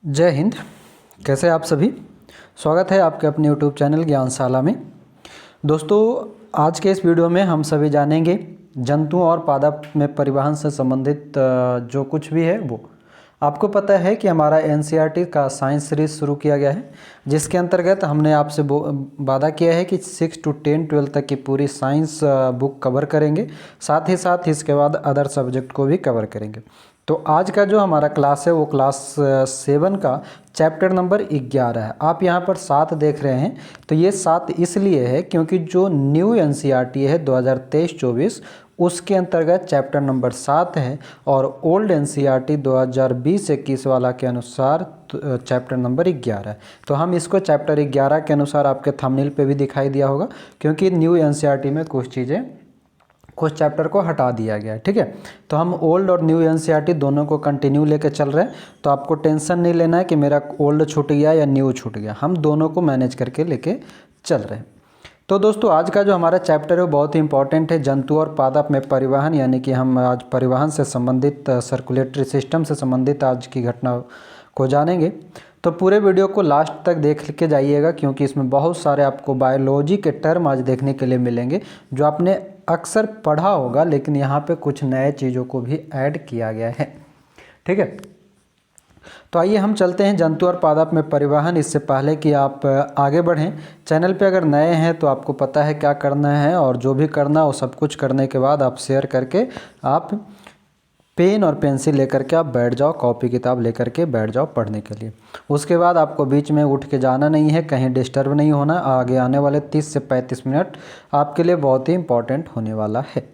जय हिंद। कैसे आप सभी। स्वागत है आपके अपने यूट्यूब चैनल ज्ञानशाला में। दोस्तों, आज के इस वीडियो में हम सभी जानेंगे जंतुओं और पादप में परिवहन से संबंधित जो कुछ भी है वो। आपको पता है कि हमारा एनसीईआरटी का साइंस सीरीज शुरू किया गया है, जिसके अंतर्गत हमने आपसे वादा किया है कि 6 to 10 12 तक की पूरी साइंस बुक कवर करेंगे। साथ ही साथ इसके बाद अदर सब्जेक्ट को भी कवर करेंगे। तो आज का जो हमारा क्लास है वो क्लास 7 का चैप्टर नंबर 11 है। आप यहाँ पर 7 देख रहे हैं, तो ये 7 इसलिए है क्योंकि जो न्यू एनसीईआरटी है 2023-24 उसके अंतर्गत चैप्टर नंबर 7 है, और ओल्ड एनसीईआरटी 2020-21 वाला के अनुसार चैप्टर नंबर 11 है। तो हम इसको चैप्टर 11 के अनुसार आपके थंबनेल पे भी दिखाई दिया होगा, क्योंकि न्यू एनसीईआरटी में कुछ चैप्टर को हटा दिया गया है। ठीक है, तो हम ओल्ड और न्यू एनसीईआरटी दोनों को कंटिन्यू लेके चल रहे हैं। तो आपको टेंशन नहीं लेना है कि मेरा ओल्ड छूट गया या न्यू छूट गया, हम दोनों को मैनेज करके लेके चल रहे हैं। तो दोस्तों, आज का जो हमारा चैप्टर है वो बहुत ही इंपॉर्टेंट है, जंतु और पादप में परिवहन। यानी कि हम आज परिवहन से संबंधित, सर्कुलेटरी सिस्टम से संबंधित आज की घटना को जानेंगे। तो पूरे वीडियो को लास्ट तक देख के जाइएगा, क्योंकि इसमें बहुत सारे आपको बायोलॉजी के टर्म आज देखने के लिए मिलेंगे जो आपने अक्सर पढ़ा होगा, लेकिन यहाँ पे कुछ नए चीज़ों को भी ऐड किया गया है। ठीक है, तो आइए हम चलते हैं जंतु और पादप में परिवहन। इससे पहले कि आप आगे बढ़ें, चैनल पे अगर नए हैं तो आपको पता है क्या करना है, और जो भी करना है वो सब कुछ करने के बाद आप शेयर करके आप पेन और पेंसिल लेकर के आप बैठ जाओ, कॉपी किताब लेकर के बैठ जाओ पढ़ने के लिए। उसके बाद आपको बीच में उठ के जाना नहीं है, कहीं डिस्टर्ब नहीं होना। आगे आने वाले 30 से 35 मिनट आपके लिए बहुत ही इंपॉर्टेंट होने वाला है।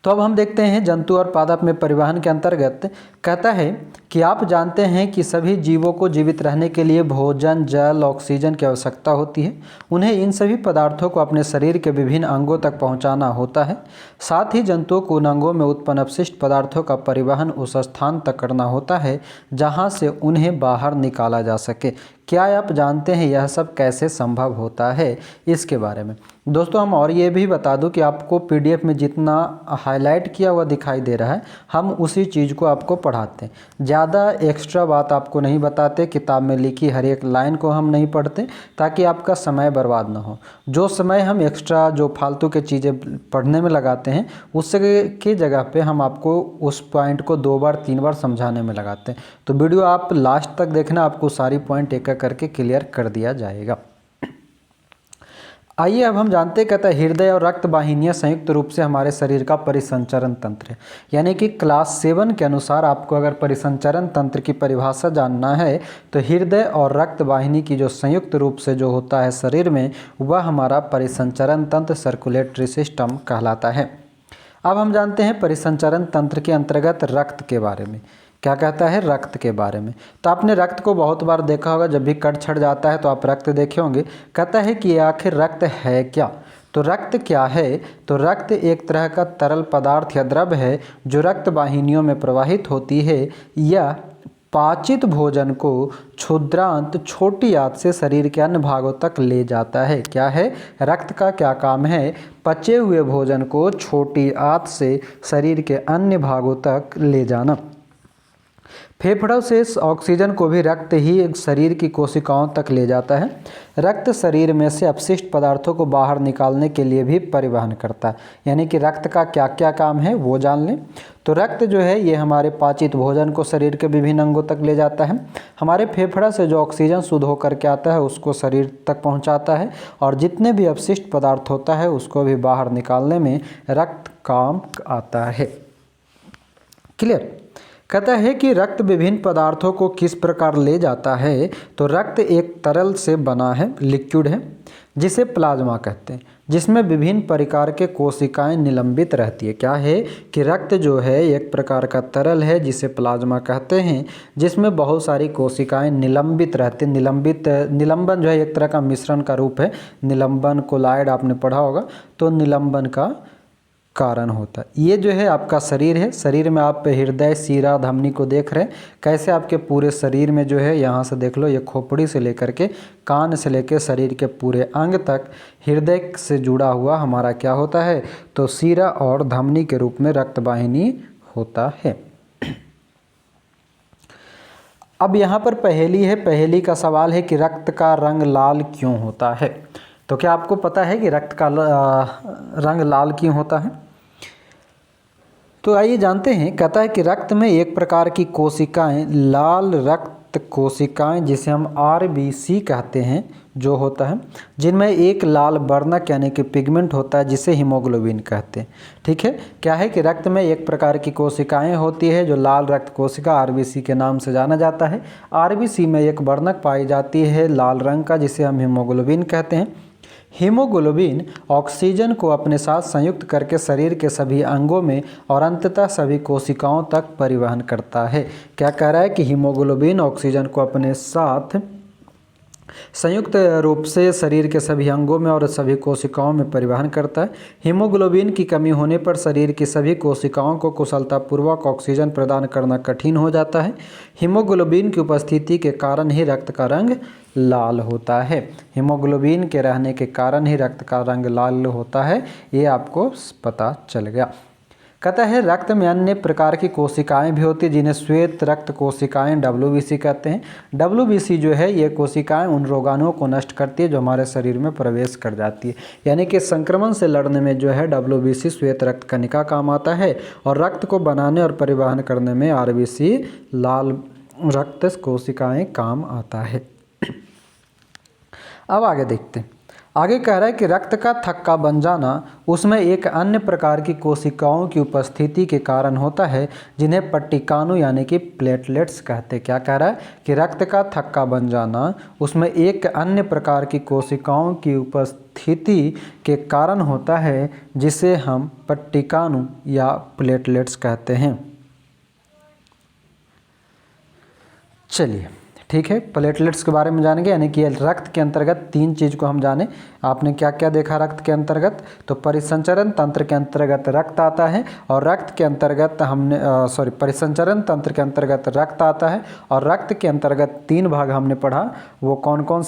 तो अब हम देखते हैं जंतु और पादप में परिवहन के अंतर्गत कहता है कि आप जानते हैं कि सभी जीवों को जीवित रहने के लिए भोजन, जल, ऑक्सीजन की आवश्यकता होती है। उन्हें इन सभी पदार्थों को अपने शरीर के विभिन्न अंगों तक पहुंचाना होता है। साथ ही जंतुओं को उन अंगों में उत्पन्न अपशिष्ट पदार्थों का परिवहन उस स्थान तक करना होता है जहां से उन्हें बाहर निकाला जा सके। क्या आप जानते हैं यह सब कैसे संभव होता है? इसके बारे में दोस्तों हम और ये भी बता दूं कि आपको पीडीएफ में जितना हाईलाइट किया हुआ दिखाई दे रहा है, हम उसी चीज़ को आपको पढ़ाते हैं। ज़्यादा एक्स्ट्रा बात आपको नहीं बताते, किताब में लिखी हर एक लाइन को हम नहीं पढ़ते, ताकि आपका समय बर्बाद ना हो। जो समय हम एक्स्ट्रा जो फालतू के चीज़ें पढ़ने में लगाते हैं, उससे की जगह पे हम आपको उस पॉइंट को 2 बार 3 बार समझाने में लगाते हैं। तो वीडियो आप लास्ट तक देखना, आपको सारी पॉइंट एक एक करके क्लियर कर दिया जाएगा। आइए अब हम जानते कहता है हृदय और रक्त वाहिनियाँ संयुक्त रूप से हमारे शरीर का परिसंचरण तंत्र है। यानी कि क्लास 7 के अनुसार आपको अगर परिसंचरण तंत्र की परिभाषा जानना है तो हृदय और रक्त वाहिनी की जो संयुक्त रूप से जो होता है शरीर में, वह हमारा परिसंचरण तंत्र, सर्कुलेटरी सिस्टम कहलाता है। अब हम जानते हैं परिसंचरण तंत्र के अंतर्गत रक्त के बारे में। क्या कहता है? रक्त के बारे में। तो आपने रक्त को बहुत बार देखा होगा, जब भी कट छट जाता है तो आप रक्त देखे होंगे। कहता है कि आखिर रक्त है क्या? तो रक्त क्या है? तो रक्त एक तरह का तरल पदार्थ या द्रव है जो रक्त वाहिनियों में प्रवाहित होती है या पाचित भोजन को क्षुद्रांत छोटी आंत से शरीर के अन्य भागों तक ले जाता है। क्या है? रक्त का क्या काम है? पचे हुए भोजन को छोटी आंत से शरीर के अन्य भागों तक ले जाना। फेफड़ों से ऑक्सीजन को भी रक्त ही शरीर की कोशिकाओं तक ले जाता है। रक्त शरीर में से अपशिष्ट पदार्थों को बाहर निकालने के लिए भी परिवहन करता है। यानी कि रक्त का क्या क्या काम है वो जान लें। तो रक्त जो है ये हमारे पाचित भोजन को शरीर के विभिन्न अंगों तक ले जाता है। हमारे फेफड़ा से जो ऑक्सीजन शुद्ध होकर के आता है उसको शरीर तक पहुंचाता है, और जितने भी अपशिष्ट पदार्थ होता है उसको भी बाहर निकालने में रक्त काम आता है। क्लियर? कहता है कि रक्त विभिन्न पदार्थों को किस प्रकार ले जाता है। तो रक्त एक तरल से बना है, लिक्विड है, जिसे प्लाज्मा कहते हैं, जिसमें विभिन्न प्रकार के कोशिकाएं निलंबित रहती है। क्या है? कि रक्त जो है एक प्रकार का तरल है जिसे प्लाज्मा कहते हैं, जिसमें बहुत सारी कोशिकाएं निलंबित रहती हैं। निलंबन जो है एक तरह का मिश्रण का रूप है। निलंबन कोलाइड आपने पढ़ा होगा, तो निलंबन का कारण होता है। ये जो है आपका शरीर है। शरीर में आप हृदय, सीरा, धमनी को देख रहे हैं, कैसे आपके पूरे शरीर में जो है, यहाँ से देख लो, ये खोपड़ी से लेकर के कान से लेकर शरीर के पूरे अंग तक हृदय से जुड़ा हुआ हमारा क्या होता है? तो सीरा और धमनी के रूप में रक्त वाहिनी होता है। अब यहाँ पर पहेली है, पहेली का सवाल है कि रक्त का रंग लाल क्यों होता है। तो क्या आपको पता है कि रक्त का रंग लाल क्यों होता है? तो आइए जानते हैं। कहता है कि रक्त में एक प्रकार की कोशिकाएं, लाल रक्त कोशिकाएं जिसे हम आरबीसी कहते हैं, जो होता है, जिनमें एक लाल वर्णक यानी कि पिगमेंट होता है जिसे हीमोग्लोबिन कहते हैं। ठीक है, क्या है कि रक्त में एक प्रकार की कोशिकाएं होती है जो लाल रक्त कोशिका आरबीसी के नाम से जाना जाता है। आरबीसी में एक वर्णक पाई जाती है लाल रंग का जिसे हम हीमोग्लोबिन कहते हैं। हीमोग्लोबिन ऑक्सीजन को अपने साथ संयुक्त करके शरीर के सभी अंगों में और अंततः सभी कोशिकाओं तक परिवहन करता है। क्या कह रहा है कि हीमोग्लोबिन ऑक्सीजन को अपने साथ संयुक्त रूप से शरीर के सभी अंगों में और सभी कोशिकाओं में परिवहन करता है। हीमोग्लोबिन की कमी होने पर शरीर की सभी कोशिकाओं को कुशलतापूर्वक ऑक्सीजन प्रदान करना कठिन हो जाता है। हीमोग्लोबिन की उपस्थिति के कारण ही रक्त का रंग लाल होता है। हीमोग्लोबिन के रहने के कारण ही रक्त का रंग लाल होता है, ये आपको पता चल गया। कहता है रक्त में अन्य प्रकार की कोशिकाएं भी होती हैं जिन्हें श्वेत रक्त कोशिकाएं WBC कहते हैं। WBC जो है ये कोशिकाएं उन रोगाणुओं को नष्ट करती है जो हमारे शरीर में प्रवेश कर जाती है, यानी कि संक्रमण से लड़ने में जो है WBC श्वेत रक्त कणिका काम आता है, और रक्त को बनाने और परिवहन करने में RBC लाल रक्त कोशिकाएं काम आता है। अब आगे देखते हैं। आगे कह रहा है कि रक्त का थक्का बन जाना उसमें एक अन्य प्रकार की कोशिकाओं की उपस्थिति के कारण होता है जिन्हें पट्टिकाणु यानी कि प्लेटलेट्स कहते हैं। क्या कह रहा है कि रक्त का थक्का बन जाना उसमें एक अन्य प्रकार की कोशिकाओं की उपस्थिति के कारण होता है जिसे हम पट्टिकाणु या प्लेटलेट्स कहते हैं। चलिए ठीक है, प्लेटलेट्स के बारे में जानेंगे, यानी कि रक्त के अंतर्गत 3 चीज़ को हम जाने। आपने क्या क्या देखा रक्त के अंतर्गत? तो परिसंचरण तंत्र के अंतर्गत रक्त आता है, और रक्त के अंतर्गत परिसंचरण तंत्र के अंतर्गत रक्त आता है, और रक्त के अंतर्गत 3 भाग हमने पढ़ा। वो कौन कौन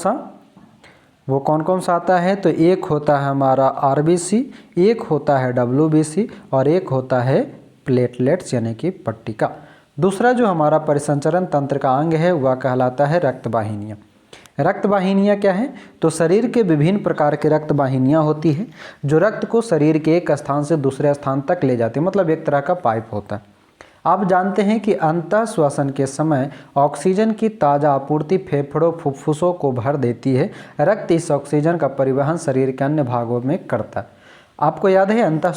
सा आता है? तो एक होता है हमारा RBC, एक होता है WBC, और एक होता है प्लेटलेट्स यानी कि पट्टिका। दूसरा जो हमारा परिसंचरण तंत्र का अंग है वह कहलाता है रक्त वाहिनियाँ। रक्त वाहिनियाँ क्या है? तो शरीर के विभिन्न प्रकार के रक्त वाहिनियाँ होती है जो रक्त को शरीर के एक स्थान से दूसरे स्थान तक ले जाती है, मतलब एक तरह का पाइप होता है। आप जानते हैं कि अंतः श्वसन के समय ऑक्सीजन की ताज़ा आपूर्ति फेफड़ों फुफ्फुसों को भर देती है। रक्त इस ऑक्सीजन का परिवहन शरीर के अन्य भागों में करता है। आपको याद है अंतः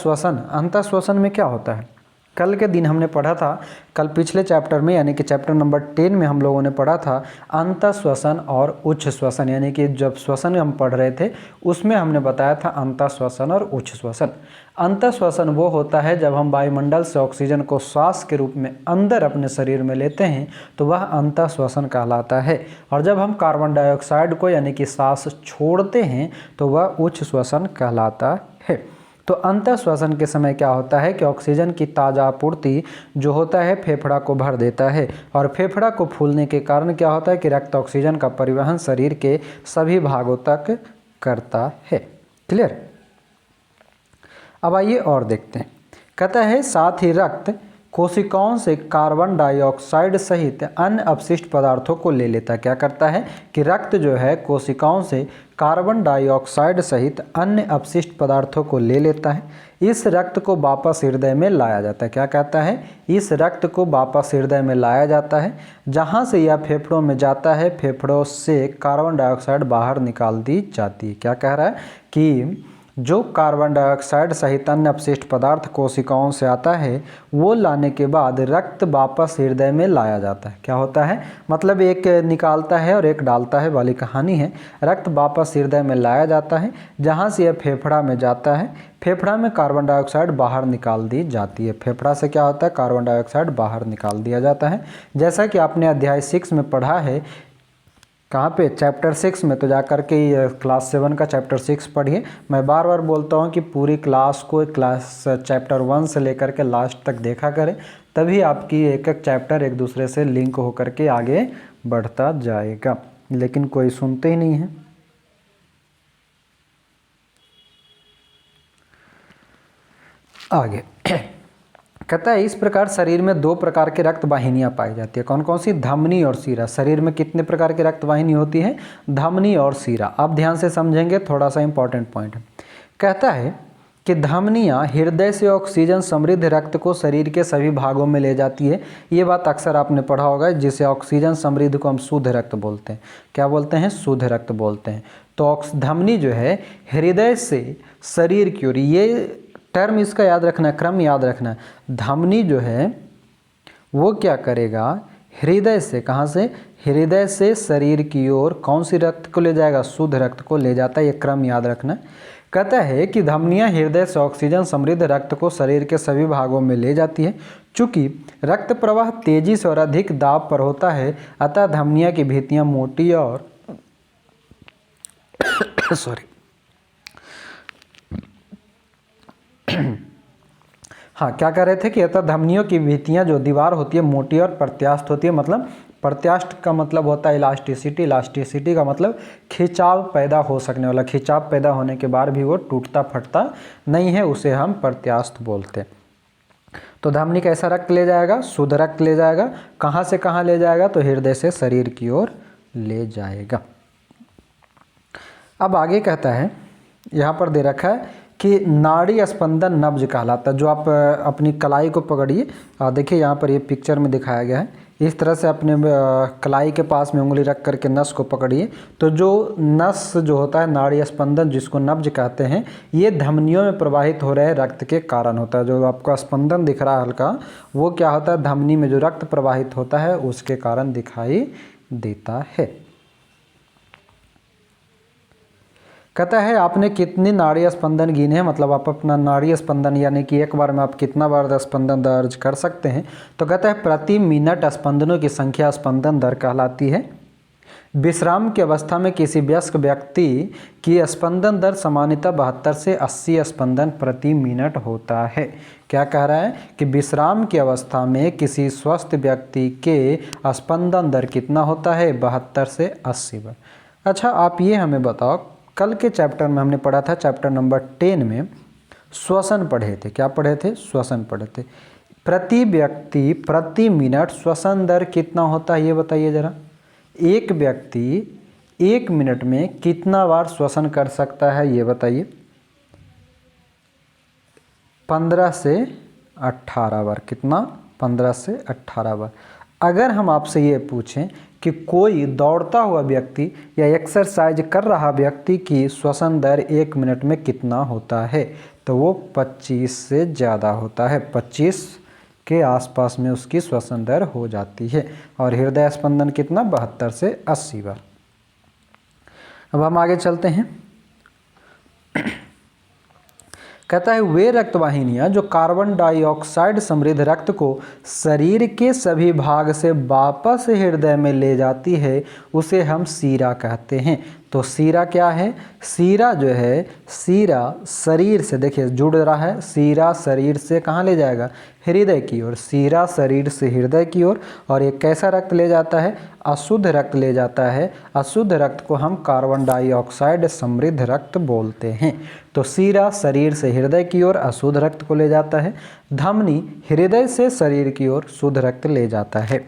श्वसन में क्या होता है? कल के दिन हमने पढ़ा था, कल पिछले चैप्टर में यानी कि चैप्टर नंबर 10 में हम लोगों ने पढ़ा था अंतः श्वसन और उच्च श्वसन, यानी कि जब श्वसन हम पढ़ रहे थे उसमें हमने बताया था अंतः श्वसन और उच्च श्वसन। अंतः श्वसन वो होता है जब हम वायुमंडल से ऑक्सीजन को श्वास के रूप में अंदर अपने शरीर में लेते हैं तो वह अंतः श्वसन कहलाता है, और जब हम कार्बन डाइऑक्साइड को यानी कि सांस छोड़ते हैं तो वह उच्च श्वसन कहलाता है। तो अंतः श्वसन के समय क्या होता है कि ऑक्सीजन की ताज़ा आपूर्ति जो होता है फेफड़ा को भर देता है, और फेफड़ा को फूलने के कारण क्या होता है कि रक्त ऑक्सीजन का परिवहन शरीर के सभी भागों तक करता है। क्लियर? अब आइए और देखते हैं। कहता है साथ ही रक्त कोशिकाओं से कार्बन डाइऑक्साइड सहित अन्य अपशिष्ट पदार्थों को ले लेता है। क्या करता है कि रक्त जो है कोशिकाओं से कार्बन डाइऑक्साइड सहित अन्य अपशिष्ट पदार्थों को ले लेता है। इस रक्त को वापस हृदय में लाया जाता है। क्या कहता है? इस रक्त को वापस हृदय में लाया जाता है, जहां से यह फेफड़ों में जाता है। फेफड़ों से कार्बन डाइऑक्साइड बाहर निकाल दी जाती है। क्या कह रहा है कि जो कार्बन डाइऑक्साइड सहित अन्य अपशिष्ट पदार्थ कोशिकाओं से आता है वो लाने के बाद रक्त वापस हृदय में लाया जाता है। क्या होता है? मतलब एक निकालता है और एक डालता है वाली कहानी है। रक्त वापस हृदय में लाया जाता है, जहाँ से यह फेफड़ा में जाता है। फेफड़ा में कार्बन डाइऑक्साइड बाहर निकाल दी जाती है। फेफड़ा से क्या होता है? कार्बन डाइऑक्साइड बाहर निकाल दिया जाता है। जैसा कि आपने अध्याय 6 में पढ़ा है। कहाँ पे? चैप्टर 6 में। तो जाकर के क्लास 7 का चैप्टर 6 पढ़िए। मैं बार बार बोलता हूँ कि पूरी क्लास को चैप्टर 1 से लेकर के लास्ट तक देखा करें, तभी आपकी एक एक चैप्टर एक दूसरे से लिंक होकर के आगे बढ़ता जाएगा, लेकिन कोई सुनते ही नहीं है। आगे कहता है इस प्रकार शरीर में 2 प्रकार के रक्त वाहिनियाँ पाई जाती है। कौन कौन सी? धमनी और सीरा। शरीर में कितने प्रकार के रक्त वाहिनी होती है? धमनी और सीरा। आप ध्यान से समझेंगे, थोड़ा सा इंपॉर्टेंट पॉइंट है। कहता है कि धमनियाँ हृदय से ऑक्सीजन समृद्ध रक्त को शरीर के सभी भागों में ले जाती है। ये बात अक्सर आपने पढ़ा होगा, जिसे ऑक्सीजन समृद्ध को हम शुद्ध रक्त बोलते हैं। क्या बोलते हैं? शुद्ध रक्त बोलते हैं। तो धमनी जो है हृदय से शरीर की ओर, ये टर्म इसका याद रखना, क्रम याद रखना। धमनी जो है वो क्या करेगा? हृदय से, कहाँ से? हृदय से शरीर की ओर कौन सी रक्त को ले जाएगा? शुद्ध रक्त को ले जाता है। ये क्रम याद रखना। कहता है कि धमनियाँ हृदय से ऑक्सीजन समृद्ध रक्त को शरीर के सभी भागों में ले जाती है। चूँकि रक्त प्रवाह तेजी से और अधिक दाब पर होता है, अतः धमनियाँ की भित्तियाँ मोटी और हाँ, क्या कह रहे थे कि अतः धमनियों की भित्तियाँ जो दीवार होती है मोटी और प्रत्यास्थ होती है। मतलब प्रत्यास्थ का मतलब होता है इलास्टिसिटी। इलास्टिसिटी का मतलब खिंचाव पैदा हो सकने वाला। खिंचाव पैदा होने के बाद भी वो टूटता फटता नहीं है, उसे हम प्रत्यास्थ बोलते हैं। तो धमनी कैसा रक्त ले जाएगा? शुद्ध रक्त ले जाएगा। कहाँ से कहाँ ले जाएगा? तो हृदय से शरीर की ओर ले जाएगा। अब आगे कहता है, यहाँ पर दे रखा है कि नाड़ी स्पंदन नब्ज कहलाता है। जो आप अपनी कलाई को पकड़िए, देखिए यहाँ पर ये पिक्चर में दिखाया गया है। इस तरह से अपने कलाई के पास में उंगली रख करके नस को पकड़िए, तो जो नस जो होता है नाड़ी स्पंदन, जिसको नब्ज कहते हैं, ये धमनियों में प्रवाहित हो रहे रक्त के कारण होता है। जो आपका स्पंदन दिख रहा है हल्का, वो क्या होता है? धमनी में जो रक्त प्रवाहित होता है उसके कारण दिखाई देता है। कहता है आपने कितनी नाड़ी स्पंदन गिने हैं? मतलब आप अपना नाड़ी स्पंदन, यानी कि एक बार में आप कितना बार स्पंदन दर्ज कर सकते हैं? तो कहता है प्रति मिनट स्पंदनों की संख्या स्पंदन दर कहलाती है। विश्राम की अवस्था में किसी वयस्क व्यक्ति की स्पंदन दर सामान्यतः 72 से 80 स्पंदन प्रति मिनट होता है। क्या कह रहा है कि विश्राम की अवस्था में किसी स्वस्थ व्यक्ति के स्पंदन दर कितना होता है? 72 से 80 बार। अच्छा, आप ये हमें बताओ, कल के चैप्टर में हमने पढ़ा था, चैप्टर नंबर 10 में श्वसन पढ़े थे। क्या पढ़े थे? श्वसन पढ़े थे। प्रति व्यक्ति प्रति मिनट श्वसन दर कितना होता है, ये बताइए ज़रा। एक व्यक्ति 1 मिनट में कितना बार श्वसन कर सकता है, ये बताइए। 15 से 18 बार। कितना? 15 से 18 बार। अगर हम आपसे ये पूछें कि कोई दौड़ता हुआ व्यक्ति या एक्सरसाइज कर रहा व्यक्ति की श्वसन दर 1 मिनट में कितना होता है, तो वो 25 से ज़्यादा होता है। 25 के आसपास में उसकी श्वसन दर हो जाती है। और हृदय स्पंदन कितना? 72 से 80 बार। अब हम आगे चलते हैं। कहता है वे रक्तवाहिनियाँ जो कार्बन डाइऑक्साइड समृद्ध रक्त को शरीर के सभी भाग से वापस हृदय में ले जाती है, उसे हम सीरा कहते हैं। तो सीरा क्या है? सीरा जो है, सीरा शरीर से, देखिए जुड़ रहा है, सीरा शरीर से कहाँ ले जाएगा? हृदय की ओर। सीरा शरीर से हृदय की ओर। और ये कैसा रक्त ले जाता है? अशुद्ध रक्त ले जाता है। अशुद्ध रक्त को हम कार्बन डाइऑक्साइड समृद्ध रक्त बोलते हैं। तो सीरा शरीर से हृदय की ओर अशुद्ध रक्त को ले जाता है। धमनी हृदय से शरीर की ओर शुद्ध रक्त ले जाता है।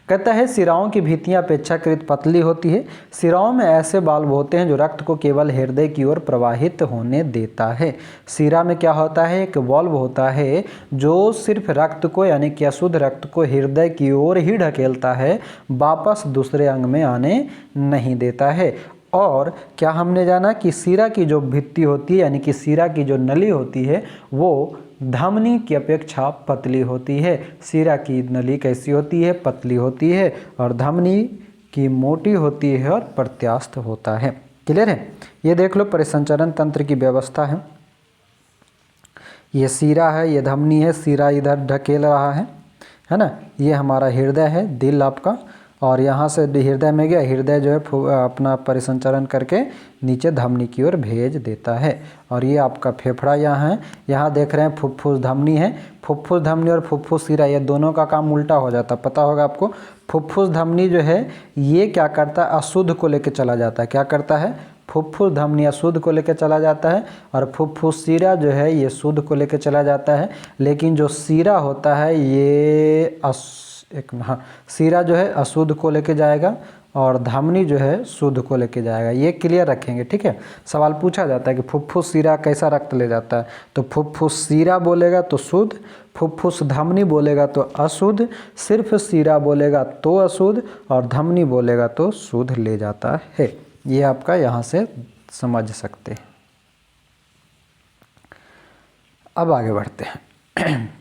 कहता है सिराओं की भित्तियाँ अपेक्षाकृत पतली होती है। सिराओं में ऐसे वाल्व होते हैं जो रक्त को केवल हृदय की ओर प्रवाहित होने देता है। सिरा में क्या होता है? एक वाल्व होता है जो सिर्फ रक्त को, यानी कि अशुद्ध रक्त को हृदय की ओर ही ढकेलता है, वापस दूसरे अंग में आने नहीं देता है। और क्या हमने जाना कि सीरा की जो भित्ति होती है, यानी कि सीरा की जो नली होती है, वो धमनी की अपेक्षा पतली होती है। सीरा की नली कैसी होती है? पतली होती है। और धमनी की मोटी होती है और प्रत्यास्थ होता है। क्लियर है? ये देख लो परिसंचरण तंत्र की व्यवस्था है। ये सीरा है, ये धमनी है, सीरा इधर ढकेल रहा है ना। ये हमारा हृदय है, दिल आपका, और यहाँ से हृदय में गया, हृदय जो है अपना परिसंचरण करके नीचे धमनी की ओर भेज देता है। और ये आपका फेफड़ा यहाँ है, यहाँ देख रहे हैं फुफ्फुस धमनी है। फुफ्फुस धमनी और फुफ्फुस सिरा, ये दोनों का काम उल्टा हो जाता है, पता होगा आपको। फुफ्फुस धमनी जो है ये क्या करता है? अशुद्ध को लेकर चला जाता है। क्या करता है? फुफ्फुस धमनी अशुद्ध को लेकर चला जाता है और फुफ्फुस शीरा जो है ये शुद्ध को लेकर चला जाता है। लेकिन जो शीरा होता है ये शीरा जो है अशुद्ध को लेके जाएगा और धमनी जो है शुद्ध को लेके जाएगा। ये क्लियर रखेंगे, ठीक है। सवाल पूछा जाता है कि फुफ्फुस शीरा कैसा रक्त ले जाता है, तो फुफ्फुस शीरा बोलेगा तो शुद्ध, फुफ्फुस धमनी बोलेगा तो अशुद्ध, सिर्फ शीरा बोलेगा तो अशुद्ध और धमनी बोलेगा तो शुद्ध ले जाता है। ये आपका यहाँ से समझ सकते हैं। अब आगे बढ़ते हैं।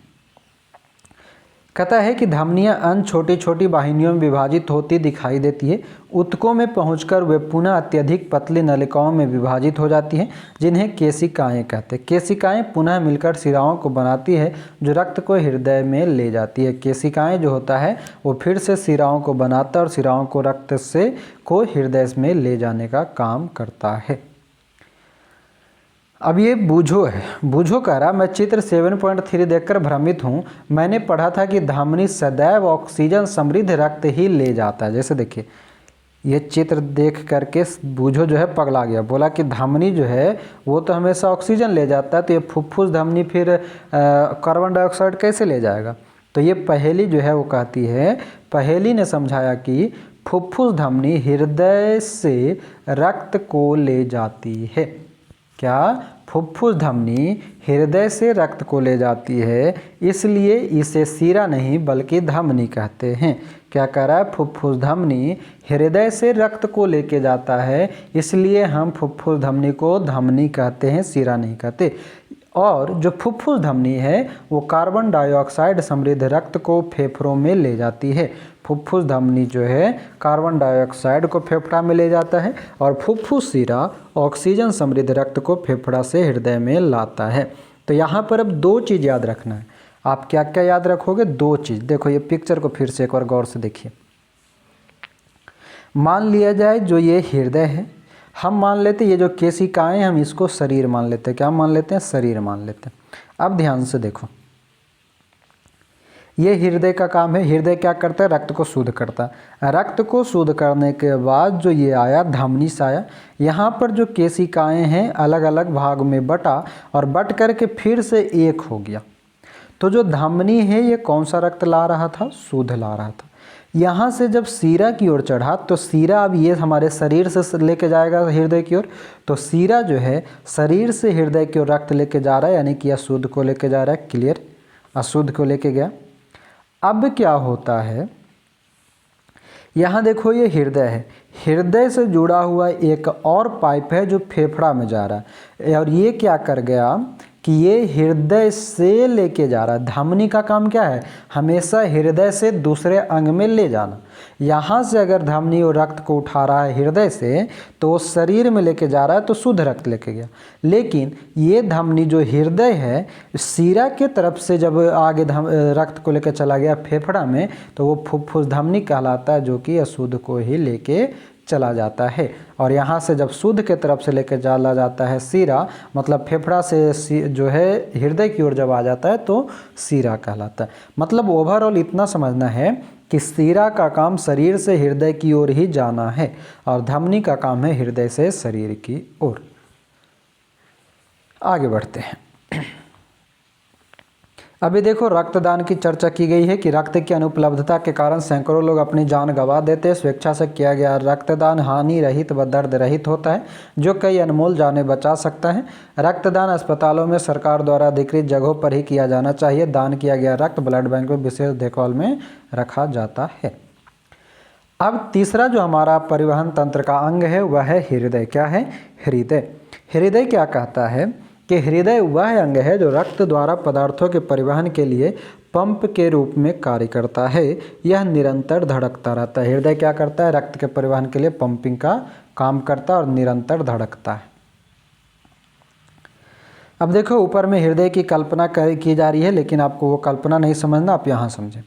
कहता है कि धमनियाँ अन्य छोटी छोटी वाहिनियों में विभाजित होती दिखाई देती है। ऊतकों में पहुंचकर वे पुनः अत्यधिक पतली नलिकाओं में विभाजित हो जाती हैं, जिन्हें केशिकाएं कहते हैं। केशिकाएं पुनः मिलकर शिराओं को बनाती है जो रक्त को हृदय में ले जाती है। केशिकाएं जो होता है वो फिर से शिराओं को बनाता है और शिराओं को रक्त से को हृदय में ले जाने का काम करता है। अब ये बूझो है, बूझो कह रहा मैं चित्र 7.3 देखकर भ्रमित हूँ। मैंने पढ़ा था कि धमनी सदैव ऑक्सीजन समृद्ध रक्त ही ले जाता है। जैसे देखिए ये चित्र देख करके बूझो जो है पगला गया, बोला कि धमनी जो है वो तो हमेशा ऑक्सीजन ले जाता है, तो ये फुफ्फुस धमनी फिर कार्बन डाइऑक्साइड कैसे ले जाएगा। तो ये पहेली जो है वो कहती है, पहेली ने समझाया कि फुफ्फुस धमनी हृदय से रक्त को ले जाती है। क्या फुफ्फुस धमनी हृदय से रक्त को ले जाती है, इसलिए इसे शीरा नहीं बल्कि धमनी कहते हैं। क्या कह रहा है, फुफ्फुस धमनी हृदय से रक्त को लेके जाता है, इसलिए हम फुफ्फुस धमनी को धमनी कहते हैं, शीरा नहीं कहते। और जो फुफ्फुस धमनी है वो कार्बन डाइऑक्साइड समृद्ध रक्त को फेफड़ों में ले जाती है। फुफ्फुस धमनी जो है कार्बन डाइऑक्साइड को फेफड़ा में ले जाता है और फुफ्फुस शीरा ऑक्सीजन समृद्ध रक्त को फेफड़ा से हृदय में लाता है। तो यहाँ पर अब दो चीज़ याद रखना है। आप क्या क्या याद रखोगे, दो चीज़। देखो ये पिक्चर को फिर से एक बार गौर से देखिए। मान लिया जाए जो ये हृदय है, हम मान लेते ये जो केशिकाएं हम इसको शरीर मान लेते हैं। क्या मान लेते हैं, शरीर मान लेते हैं। अब ध्यान से देखो, ये हृदय का काम है। हृदय क्या करता है, रक्त को शुद्ध करता है। रक्त को शुद्ध करने के बाद जो ये आया धमनी से आया, यहाँ पर जो केशिकाएं हैं अलग अलग भाग में बटा और बट करके फिर से एक हो गया। तो जो धमनी है ये कौन सा रक्त ला रहा था, शुद्ध ला रहा था। यहाँ से जब शीरा की ओर चढ़ा तो शीरा अब ये हमारे शरीर से लेके जाएगा हृदय की ओर, तो शीरा जो है शरीर से हृदय की ओर रक्त लेके जा रहा है, यानी कि अशुद्ध को लेके जा रहा है। क्लियर, अशुद्ध को लेके गया। अब क्या होता है, यहाँ देखो ये हृदय है, हृदय से जुड़ा हुआ एक और पाइप है जो फेफड़ा में जा रहा है और ये क्या कर गया कि ये हृदय से लेके जा रहा है। धमनी का काम क्या है, हमेशा हृदय से दूसरे अंग में ले जाना। यहाँ से अगर धमनी और रक्त को उठा रहा है हृदय से तो वो शरीर में लेके जा रहा है तो शुद्ध रक्त लेके गया। लेकिन ये धमनी जो हृदय है शीरा के तरफ से जब आगे रक्त को लेकर चला गया फेफड़ा में तो वो फुफ्फुस धमनी कहलाता है, जो कि अशुद्ध को ही लेके चला जाता है। और यहाँ से जब शुद्ध के तरफ से लेकर चला जाता है शीरा, मतलब फेफड़ा से जो है हृदय की ओर जब आ जाता है तो शीरा कहलाता है। मतलब ओवरऑल इतना समझना है कि शीरा का काम शरीर से हृदय की ओर ही जाना है और धमनी का काम है हृदय से शरीर की ओर। आगे बढ़ते हैं। अभी देखो रक्तदान की चर्चा की गई है कि रक्त की अनुपलब्धता के कारण सैकड़ों लोग अपनी जान गंवा देते हैं। स्वेच्छा से किया गया रक्तदान हानि रहित व दर्द रहित होता है, जो कई अनमोल जानें बचा सकता है। रक्तदान अस्पतालों में सरकार द्वारा अधिकृत जगहों पर ही किया जाना चाहिए। दान किया गया रक्त ब्लड बैंक में विशेष देखभाल में रखा जाता है। अब तीसरा जो हमारा परिवहन तंत्र का अंग है वह है हृदय। क्या है, हृदय। हृदय क्या कहता है कि हृदय वह अंग है जो रक्त द्वारा पदार्थों के परिवहन के लिए पंप के रूप में कार्य करता है। यह निरंतर धड़कता रहता है। हृदय क्या करता है, रक्त के परिवहन के लिए पंपिंग का काम करता है और निरंतर धड़कता है। अब देखो ऊपर में हृदय की कल्पना की जा रही है, लेकिन आपको वो कल्पना नहीं समझना, आप यहाँ समझें।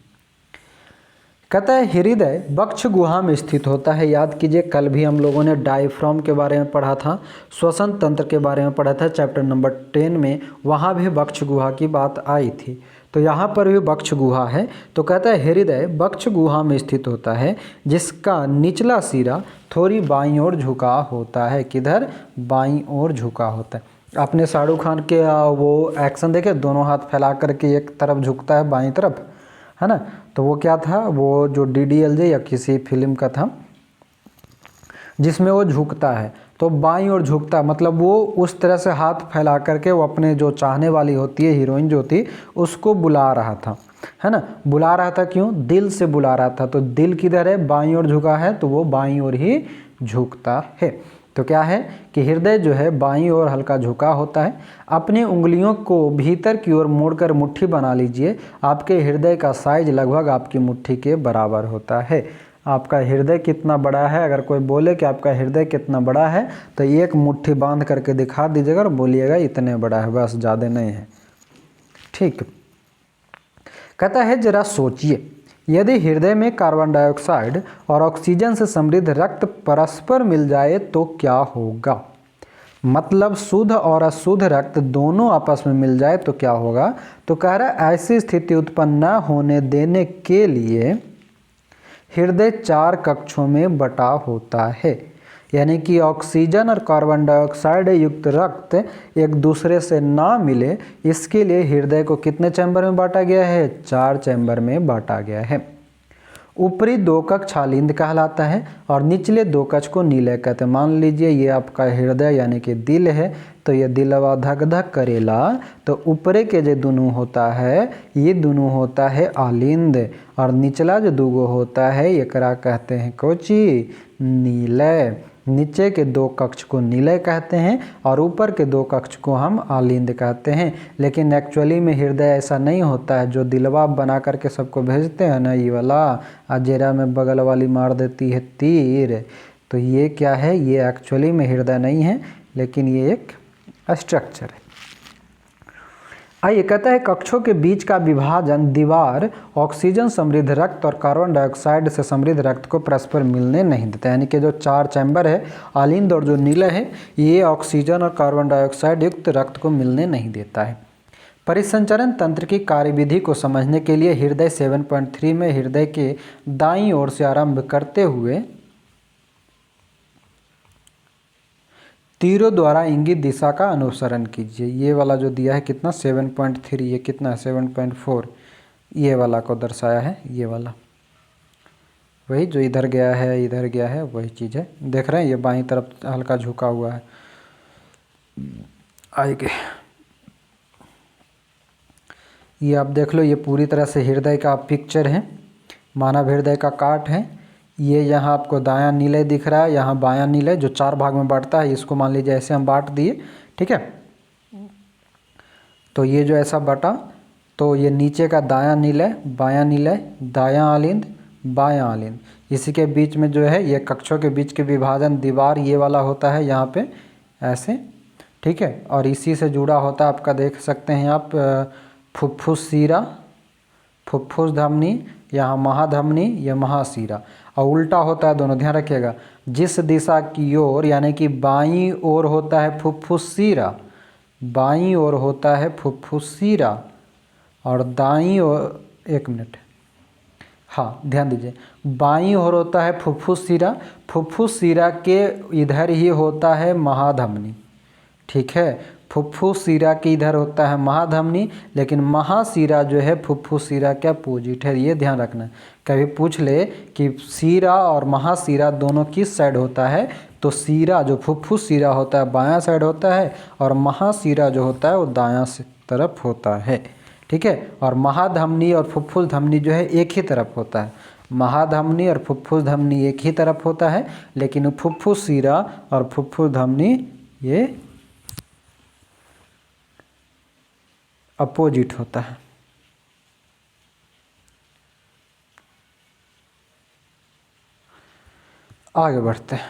कहता है हृदय वक्ष गुहा में स्थित होता है। याद कीजिए कल भी हम लोगों ने डायफ्राम के बारे में पढ़ा था, श्वसन तंत्र के बारे में पढ़ा था चैप्टर नंबर 10 में, वहाँ भी वक्ष गुहा की बात आई थी। तो यहाँ पर भी वक्ष गुहा है। तो कहता है हृदय वक्ष गुहा में स्थित होता है जिसका निचला सिरा थोड़ी बाईं ओर झुका होता है। किधर? बाईं ओर झुका होता है। आपने शाहरुख खान के वो एक्शन देखे, दोनों हाथ फैला करके एक तरफ झुकता है बाईं तरफ, है ना। तो वो क्या था, वो जो DDLJ या किसी फिल्म का था जिसमें वो झुकता है, तो बाईं ओर झुकता है, मतलब वो उस तरह से हाथ फैला करके वो अपने जो चाहने वाली होती है हीरोइन जो थी उसको बुला रहा था, है ना। बुला रहा था क्यों? दिल से बुला रहा था। तो दिल किधर है? बाईं ओर झुका है, तो वो बाईं ओर ही झुकता है। तो क्या है कि हृदय जो है बाईं ओर हल्का झुका होता है। अपनी उंगलियों को भीतर की ओर मोड़कर मुट्ठी बना लीजिए। आपके हृदय का साइज लगभग आपकी मुट्ठी के बराबर होता है। आपका हृदय कितना बड़ा है? अगर कोई बोले कि आपका हृदय कितना बड़ा है तो एक मुट्ठी बांध करके दिखा दीजिएगा और बोलिएगा इतने बड़ा है, बस, ज़्यादा नहीं है। ठीक। कहता है जरा सोचिए, यदि हृदय में कार्बन डाइऑक्साइड और ऑक्सीजन से समृद्ध रक्त परस्पर मिल जाए तो क्या होगा? मतलब शुद्ध और अशुद्ध रक्त दोनों आपस में मिल जाए तो क्या होगा? तो कह रहा है ऐसी स्थिति उत्पन्न न होने देने के लिए हृदय 4 कक्षों में बटा होता है। यानी कि ऑक्सीजन और कार्बन डाइऑक्साइड युक्त रक्त एक दूसरे से ना मिले, इसके लिए हृदय को कितने चैम्बर में बांटा गया है? 4 चैम्बर में बांटा गया है। ऊपरी 2 कक्ष आलिंद कहलाता है और निचले 2 कक्ष को नीलय कहते हैं। मान लीजिए ये आपका हृदय यानी कि दिल है, तो ये दिलवा धक धक करेला, तो ऊपरे के जो दोनों होता है ये दोनों होता है आलिंद, और निचला जो दूगो होता है एकरा कहते हैं कोची? नीलय। नीचे के 2 कक्ष को नीलय कहते हैं और ऊपर के 2 कक्ष को हम आलिंद कहते हैं। लेकिन एक्चुअली में हृदय ऐसा नहीं होता है जो दिलवा बना करके सबको भेजते हैं ना, ये वाला अजेरा में बगल वाली मार देती है तीर, तो ये क्या है? ये एक्चुअली में हृदय नहीं है, लेकिन ये एक स्ट्रक्चर है। आइए, कहता है कक्षों के बीच का विभाजन दीवार ऑक्सीजन समृद्ध रक्त और कार्बन डाइऑक्साइड से समृद्ध रक्त को परस्पर मिलने नहीं देता। यानी कि जो 4 चैम्बर है आलिंद और जो नीला है ये ऑक्सीजन और कार्बन डाइऑक्साइड युक्त रक्त को मिलने नहीं देता है। परिसंचरण तंत्र की कार्यविधि को समझने के लिए हृदय 7.3 में हृदय के दाईं ओर से आरंभ करते हुए तीरों द्वारा इंगित दिशा का अनुसरण कीजिए। ये वाला जो दिया है कितना? 7.3, ये कितना है? 7.4, ये वाला को दर्शाया है, ये वाला वही जो इधर गया है इधर गया है वही चीज़ है। देख रहे हैं ये बाईं तरफ हल्का झुका हुआ है। आइए ये आप देख लो, ये पूरी तरह से हृदय का पिक्चर है, मानव हृदय का काट है। ये यहाँ आपको दायां नीले दिख रहा है, यहाँ बायां नीले, जो 4 भाग में बांटता है। इसको मान लीजिए ऐसे हम बांट दिए, ठीक है। तो ये जो ऐसा बटा, तो ये नीचे का दायां नीले, बायां नीले, दायां आलिंद, बायां आलिंद, इसी के बीच में जो है ये कक्षों के बीच के विभाजन दीवार ये वाला होता है यहाँ पे ऐसे, ठीक है। और इसी से जुड़ा होता है आपका, देख सकते हैं आप, फुफ्फुस सीरा, फुफ्फुस धमनी, यहाँ महाधमनी, यह महासीरा, और उल्टा होता है दोनों, ध्यान रखिएगा। जिस दिशा की ओर यानी कि बाईं ओर होता है फुफ्फुस सीरा, बाईं ओर होता है फुफ्फुस सीरा, और दाईं ओर, एक मिनट, हाँ ध्यान दीजिए, बाईं ओर होता है फुफ्फुस सीरा, फुफ्फुस सीरा के इधर ही होता है महाधमनी, ठीक है। फुफ्फुस सीरा के इधर होता है महाधमनी, लेकिन महासीरा जो है फुफ्फुस सीरा के अपोजिट है, ये ध्यान रखना। कभी पूछ ले कि सीरा और महासीरा दोनों किस साइड होता है, तो सीरा जो फुफ्फुस सीरा होता है बायां साइड होता है, और महासीरा जो होता है वो दायां तरफ होता है, ठीक है। और महाधमनी और फुफ्फुस धमनी जो है एक ही तरफ होता है। महाधमनी और फुफ्फुस धमनी एक ही तरफ होता है, लेकिन फुफ्फुस सीरा और फुफ्फुस धमनी ये अपोजिट होता है। आगे बढ़ते हैं।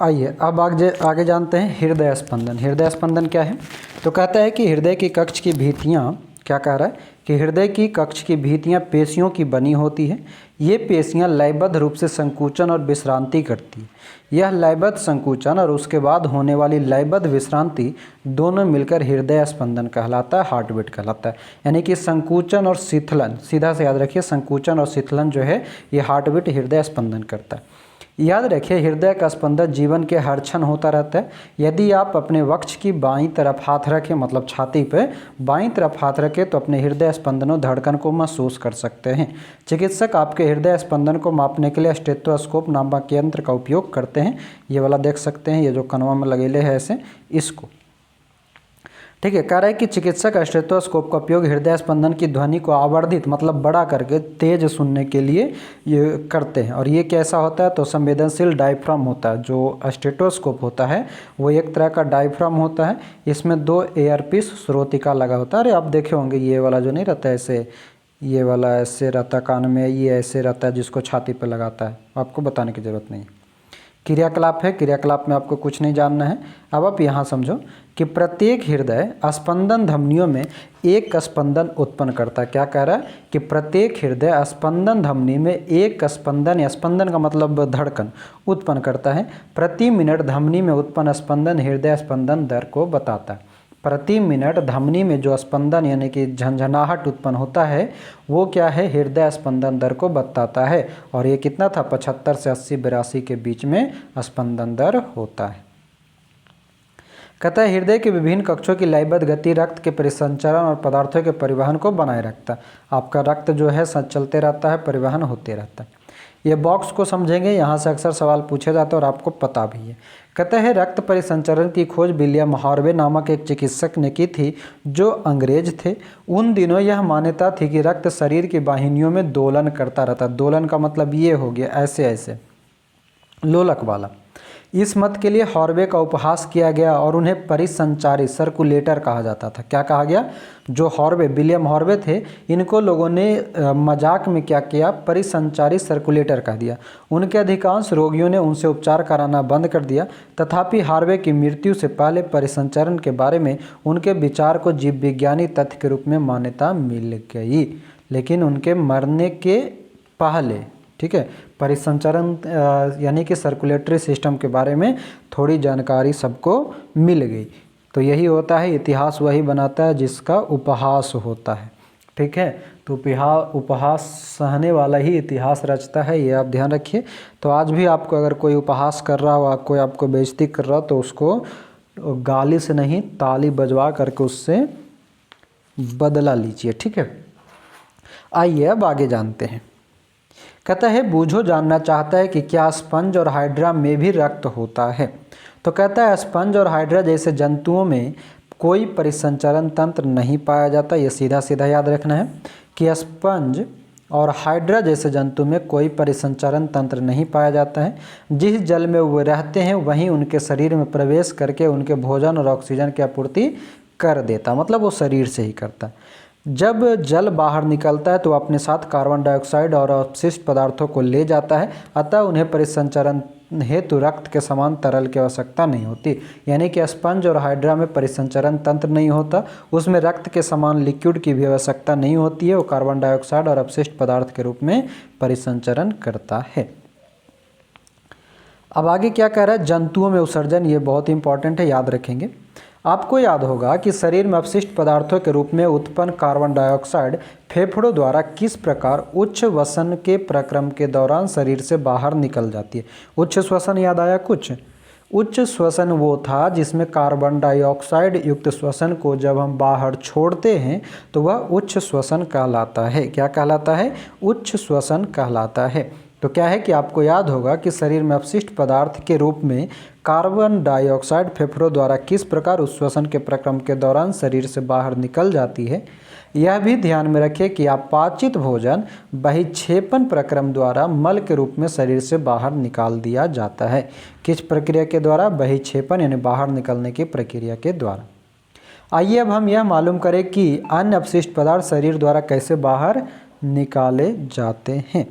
आइए अब आगे जानते हैं हृदय स्पंदन। हृदय स्पंदन क्या है? तो कहता है कि हृदय की कक्ष की भित्तियाँ, क्या कह रहा है कि हृदय की कक्ष की भित्तियाँ पेशियों की बनी होती है। ये पेशियाँ लयबद्ध रूप से संकुचन और विश्रांति करती है। यह लयबद्ध संकुचन और उसके बाद होने वाली लयबद्ध विश्रांति दोनों मिलकर हृदय स्पंदन कहलाता है, हार्ट बीट कहलाता है। यानी कि संकुचन और शिथिलन, सीधा से याद रखिए, संकुचन और शिथिलन जो है ये हार्ट बीट हृदय स्पंदन करता है। याद रखिए हृदय का स्पंदन जीवन के हर क्षण होता रहता है। यदि आप अपने वक्ष की बाईं तरफ हाथ रखें, मतलब छाती पे बाईं तरफ हाथ रखें, तो अपने हृदय स्पंदनों धड़कन को महसूस कर सकते हैं। चिकित्सक आपके हृदय स्पंदन को मापने के लिए स्टेथोस्कोप नामक यंत्र का उपयोग करते हैं। ये वाला देख सकते हैं, ये जो कनवा में लगेले है ऐसे, इसको, ठीक है। कह रहा है कि चिकित्सक स्टेथोस्कोप का उपयोग हृदय स्पंदन की ध्वनि को आवर्धित, मतलब बड़ा करके तेज सुनने के लिए ये करते हैं। और ये कैसा होता है? तो संवेदनशील डायफ्राम होता है। जो स्टेथोस्कोप होता है वो एक तरह का डायफ्राम होता है। इसमें 2 एयरपीस श्रोतिका लगा होता है। अरे आप देखे होंगे ये वाला जो नहीं रहता है ऐसे, ये वाला ऐसे रहता है कान में, ये ऐसे रहता है जिसको छाती पर लगाता है, आपको बताने की ज़रूरत नहीं। क्रियाकलाप है, क्रियाकलाप में आपको कुछ नहीं जानना है। अब आप यहाँ समझो कि प्रत्येक हृदय स्पंदन धमनियों में एक स्पंदन उत्पन्न करता है। क्या कह रहा है कि प्रत्येक हृदय स्पंदन धमनी में एक स्पंदन, या स्पंदन का मतलब धड़कन, उत्पन्न करता है। प्रति मिनट धमनी में उत्पन्न स्पंदन हृदय स्पंदन दर को बताता है। प्रति मिनट धमनी में जो स्पंदन यानी कि झंझनाहट उत्पन्न होता है वो क्या है? हृदय स्पंदन दर को बताता है। और ये कितना था? 75 से 80 82 के बीच में स्पंदन दर होता है। कहता है हृदय के विभिन्न कक्षों की लयबद्ध गति रक्त के परिसंचरण और पदार्थों के परिवहन को बनाए रखता है। आपका रक्त जो है चलते रहता है, परिवहन होते रहता है। ये बॉक्स को समझेंगे, यहाँ से अक्सर सवाल पूछे जाते हैं और आपको पता भी है। कहते हैं रक्त परिसंचरण की खोज विलियम हार्वे नामक एक चिकित्सक ने की थी जो अंग्रेज थे। उन दिनों यह मान्यता थी कि रक्त शरीर की वाहिनियों में दोलन करता रहता। दोलन का मतलब ये हो गया ऐसे ऐसे, लोलक वाला। इस मत के लिए हार्वे का उपहास किया गया और उन्हें परिसंचारी सर्कुलेटर कहा जाता था। क्या कहा गया? जो हार्वे, विलियम हार्वे थे, इनको लोगों ने मजाक में क्या किया? परिसंचारी सर्कुलेटर कह दिया। उनके अधिकांश रोगियों ने उनसे उपचार कराना बंद कर दिया। तथापि हार्वे की मृत्यु से पहले परिसंचरण के बारे में उनके विचार को जीव विज्ञानी तथ्य के रूप में मान्यता मिल गई। लेकिन उनके मरने के पहले, ठीक है, परिसंचरण यानी कि सर्कुलेटरी सिस्टम के बारे में थोड़ी जानकारी सबको मिल गई। तो यही होता है, इतिहास वही बनाता है जिसका उपहास होता है, ठीक है। तो उपहास सहने वाला ही इतिहास रचता है, ये आप ध्यान रखिए। तो आज भी आपको अगर कोई उपहास कर रहा हो, कोई आपको बेइज्जती कर रहा हो, तो उसको गाली से नहीं ताली बजवा करके उससे बदला लीजिए, ठीक है। आइए अब आगे जानते हैं। कहता है बूझो जानना चाहता है कि क्या स्पंज और हाइड्रा में भी रक्त होता है। तो कहता है स्पंज और हाइड्रा जैसे जंतुओं में कोई परिसंचरण तंत्र नहीं पाया जाता। ये सीधा सीधा याद रखना है कि स्पंज और हाइड्रा जैसे जंतु में कोई परिसंचरण तंत्र नहीं पाया जाता है। जिस जल में वो रहते हैं वहीं उनके शरीर में प्रवेश करके उनके भोजन और ऑक्सीजन की आपूर्ति कर देता, मतलब वो शरीर से ही करता है। जब जल बाहर निकलता है तो अपने साथ कार्बन डाइऑक्साइड और अपशिष्ट पदार्थों को ले जाता है, अतः उन्हें परिसंचरण हेतु रक्त के समान तरल की आवश्यकता नहीं होती। यानी कि स्पंज और हाइड्रा में परिसंचरण तंत्र नहीं होता, उसमें रक्त के समान लिक्विड की भी आवश्यकता नहीं होती है। वो कार्बन डाइऑक्साइड और अपशिष्ट पदार्थ के रूप में परिसंचरण करता है। अब आगे क्या कह रहा है? जंतुओं में उत्सर्जन, ये बहुत इंपॉर्टेंट है, याद रखेंगे। आपको याद होगा कि शरीर में अपशिष्ट पदार्थों के रूप में उत्पन्न कार्बन डाइऑक्साइड फेफड़ों द्वारा किस प्रकार उच्च श्वसन के प्रक्रम के दौरान शरीर से बाहर निकल जाती है। उच्च श्वसन याद आया कुछ? उच्च श्वसन वो था जिसमें कार्बन डाइऑक्साइड युक्त श्वसन को जब हम बाहर छोड़ते हैं तो वह उच्च श्वसन कहलाता है। क्या कहलाता है? उच्च श्वसन कहलाता है। तो क्या है कि आपको याद होगा कि शरीर में अपशिष्ट पदार्थ के रूप में कार्बन डाइऑक्साइड फेफड़ों द्वारा किस प्रकार उच्छ्वसन के प्रक्रम के दौरान शरीर से बाहर निकल जाती है। यह भी ध्यान में रखें कि अपाचित भोजन बहिक्षेपण प्रक्रम द्वारा मल के रूप में शरीर से बाहर निकाल दिया जाता है। किस प्रक्रिया के द्वारा? बहिक्षेपण यानी बाहर निकलने की प्रक्रिया के द्वारा। आइए अब हम यह मालूम करें कि अन्य अपशिष्ट पदार्थ शरीर द्वारा कैसे बाहर निकाले जाते हैं।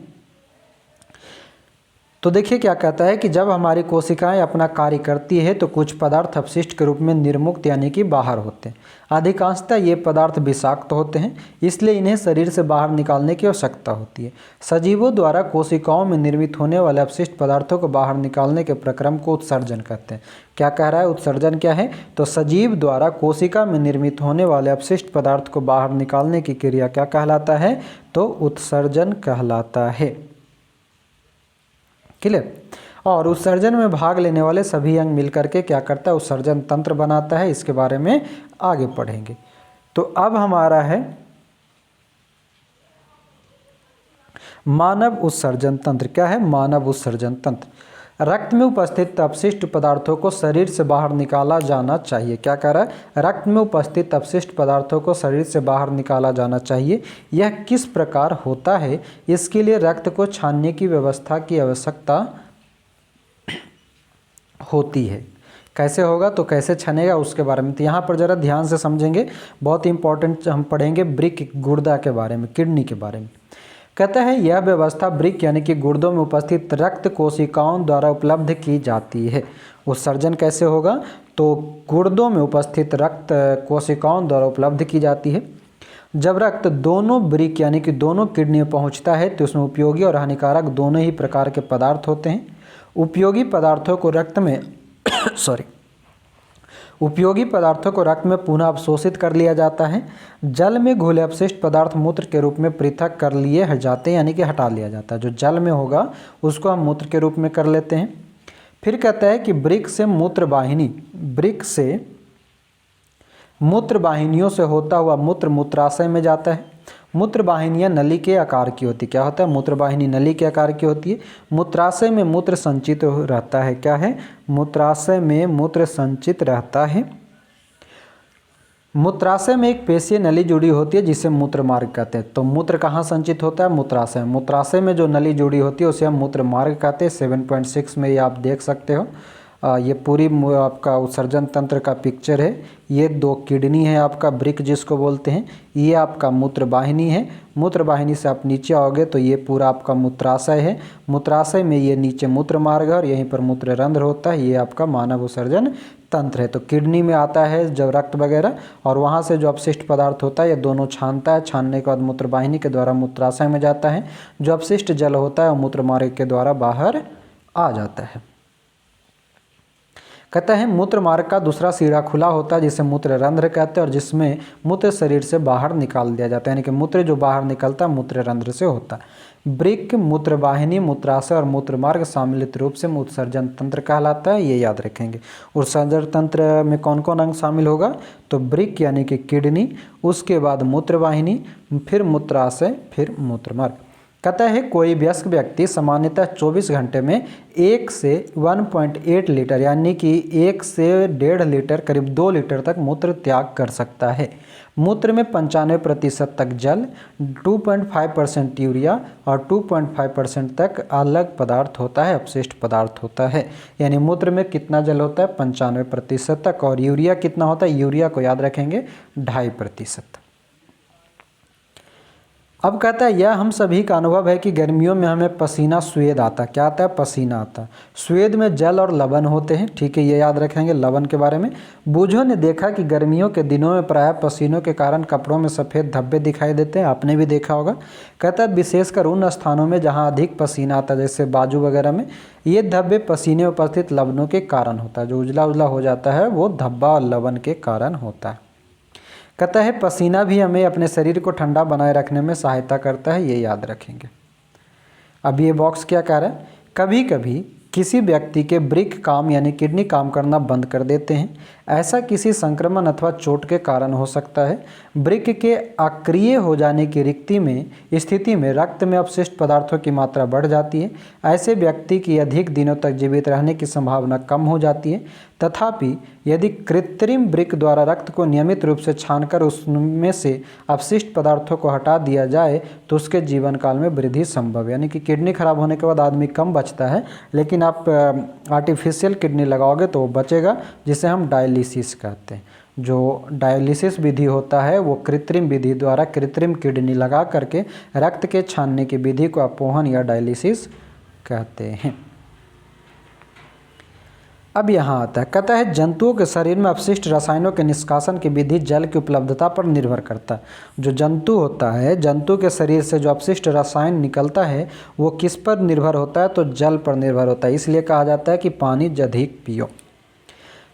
तो देखिए क्या कहता है कि जब हमारी कोशिकाएं अपना कार्य करती है तो कुछ पदार्थ अपशिष्ट के रूप में निर्मुक्त यानी कि बाहर होते हैं। अधिकांशतः ये पदार्थ विषाक्त होते हैं, इसलिए इन्हें शरीर से बाहर निकालने की आवश्यकता होती है। सजीवों द्वारा कोशिकाओं में निर्मित होने वाले अपशिष्ट पदार्थों को बाहर निकालने के प्रक्रम को उत्सर्जन कहते हैं। क्या कह रहा है, उत्सर्जन क्या है? तो सजीव द्वारा कोशिका में निर्मित होने वाले अपशिष्ट पदार्थ को बाहर निकालने की क्रिया क्या कहलाता है? तो उत्सर्जन कहलाता है। क्लियर? और उत्सर्जन में भाग लेने वाले सभी अंग मिलकर के क्या करता है? उत्सर्जन तंत्र बनाता है। इसके बारे में आगे पढ़ेंगे। तो अब हमारा है मानव उत्सर्जन तंत्र। क्या है? मानव उत्सर्जन तंत्र। रक्त में उपस्थित अपशिष्ट पदार्थों को शरीर से बाहर निकाला जाना चाहिए। क्या कह रहा है? रक्त में उपस्थित अपशिष्ट पदार्थों को शरीर से बाहर निकाला जाना चाहिए। यह किस प्रकार होता है? इसके लिए रक्त को छानने की व्यवस्था की आवश्यकता होती है। कैसे होगा? तो कैसे छनेगा उसके बारे में तो यहाँ पर ज़रा ध्यान से समझेंगे। बहुत इंपॉर्टेंट हम पढ़ेंगे वृक्क गुर्दा के बारे में, किडनी के बारे में। कहता है यह व्यवस्था वृक्क यानी कि गुर्दों में उपस्थित रक्त कोशिकाओं द्वारा उपलब्ध की जाती है। उत्सर्जन कैसे होगा? तो गुर्दों में उपस्थित रक्त कोशिकाओं द्वारा उपलब्ध की जाती है। जब रक्त दोनों वृक्क यानी कि दोनों किडनी में पहुँचता है तो उसमें उपयोगी और हानिकारक दोनों ही प्रकार के पदार्थ होते हैं। उपयोगी पदार्थों को रक्त में उपयोगी पदार्थों को रक्त में पुनः अवशोषित कर लिया जाता है। जल में घुले अपशिष्ट पदार्थ मूत्र के रूप में पृथक कर लिए जाते हैं यानी कि हटा लिया जाता है। जो जल में होगा उसको हम मूत्र के रूप में कर लेते हैं। फिर कहता है कि वृक्क से मूत्र वाहिनियों से होता हुआ मूत्र मूत्राशय में जाता है। मूत्र वाहिनियाँ नली के आकार की होती है। क्या होता है? मूत्र वाहिनी नली के आकार की होती है। मूत्राशय में मूत्र संचित रहता है। क्या है? मूत्राशय में मूत्र संचित रहता है। मूत्राशय में एक पेशीय नली जुड़ी होती है जिसे मूत्र मार्ग कहते हैं। तो मूत्र कहाँ संचित होता है? मूत्राशय। मूत्राशय में जो नली जुड़ी होती है उसे हम मूत्र मार्ग कहते हैं। 7.6 में ये आप देख सकते हो। ये पूरी आपका उत्सर्जन तंत्र का पिक्चर है। ये 2 किडनी है आपका, वृक्क जिसको बोलते हैं। ये आपका मूत्र वाहिनी है। मूत्र वाहिनी से आप नीचे आओगे तो ये पूरा आपका मूत्राशय है। मूत्राशय में ये नीचे मूत्र मार्ग है और यहीं पर मूत्र रंध्र होता है। ये आपका मानव उत्सर्जन तंत्र है। तो किडनी में आता है जब रक्त वगैरह, और वहाँ से जो अपशिष्ट पदार्थ होता है ये दोनों छानता है। छानने के बाद मूत्र वाहिनी के द्वारा मूत्राशय में जाता है। जो अपशिष्ट जल होता है वो मूत्र मार्ग के द्वारा बाहर आ जाता है। कहता है मूत्र मार्ग का दूसरा सिरा खुला होता है जिसे मूत्र रंध्र कहते हैं और जिसमें मूत्र शरीर से बाहर निकाल दिया जाता है। यानी कि मूत्र जो बाहर निकलता है मूत्र रंध्र से होता है। वृक्क, मूत्र वाहिनी, मूत्राशय और मूत्र मार्ग सम्मिलित रूप से उत्सर्जन तंत्र कहलाता है। ये याद रखेंगे। उत्सर्जन तंत्र में कौन कौन अंग शामिल होगा? तो वृक्क यानी कि किडनी, उसके बाद मूत्र वाहिनी, फिर मूत्राशय, फिर मूत्र मार्ग। कहता है कोई वयस्क व्यक्ति सामान्यतः 24 घंटे में 1 से 1.8 लीटर यानी कि 1 से 1.5 लीटर करीब 2 लीटर तक मूत्र त्याग कर सकता है। मूत्र में 95% तक जल, 2.5% यूरिया और 2.5% तक अलग पदार्थ होता है, अपशिष्ट पदार्थ होता है। यानी मूत्र में कितना जल होता है? 95% तक। और यूरिया कितना होता है? यूरिया को याद रखेंगे 2.5%। अब कहता है यह हम सभी का अनुभव है कि गर्मियों में हमें पसीना स्वेद आता है। क्या आता है? पसीना आता है। स्वेद में जल और लवण होते हैं। ठीक है, ये याद रखेंगे लवण के बारे में। बूझों ने देखा कि गर्मियों के दिनों में प्रायः पसीनों के कारण कपड़ों में सफ़ेद धब्बे दिखाई देते हैं। आपने भी देखा होगा। कहता है विशेषकर उन स्थानों में जहाँ अधिक पसीना आता है जैसे बाजू वगैरह में, ये धब्बे पसीने में उपस्थित लवणों के कारण होता है। जो उजला उजला हो जाता है वो धब्बा और लवण के कारण होता है। कहता है पसीना भी हमें अपने शरीर को ठंडा बनाए रखने में सहायता करता है। ये याद रखेंगे। अब ये बॉक्स क्या कह रहा है? कभी कभी किसी व्यक्ति के वृक्क काम यानी किडनी काम करना बंद कर देते हैं। ऐसा किसी संक्रमण अथवा चोट के कारण हो सकता है। वृक्क के अक्रिय हो जाने की स्थिति में रक्त में अपशिष्ट पदार्थों की मात्रा बढ़ जाती है। ऐसे व्यक्ति की अधिक दिनों तक जीवित रहने की संभावना कम हो जाती है। तथापि यदि कृत्रिम वृक्क द्वारा रक्त को नियमित रूप से छानकर उसमें से अपशिष्ट पदार्थों को हटा दिया जाए तो उसके जीवन काल में वृद्धि संभव है। यानी कि किडनी खराब होने के बाद आदमी कम बचता है, लेकिन आप आर्टिफिशियल किडनी लगाओगे तो वो बचेगा, जिसे हम डायलिसिस कहते हैं। जो डायलिसिस विधि होता है वो कृत्रिम विधि द्वारा कृत्रिम किडनी लगा करके रक्त के छानने की विधि को अपोहन या डायलिसिस कहते हैं। अब यहाँ आता है, कहता है जंतुओं के शरीर में अपशिष्ट रसायनों के निष्कासन की विधि जल की उपलब्धता पर निर्भर करता है। जो जंतु होता है, जंतु के शरीर से जो अपशिष्ट रसायन निकलता है वो किस पर निर्भर होता है, तो जल पर निर्भर होता है। इसलिए कहा जाता है कि पानी अधिक पियो।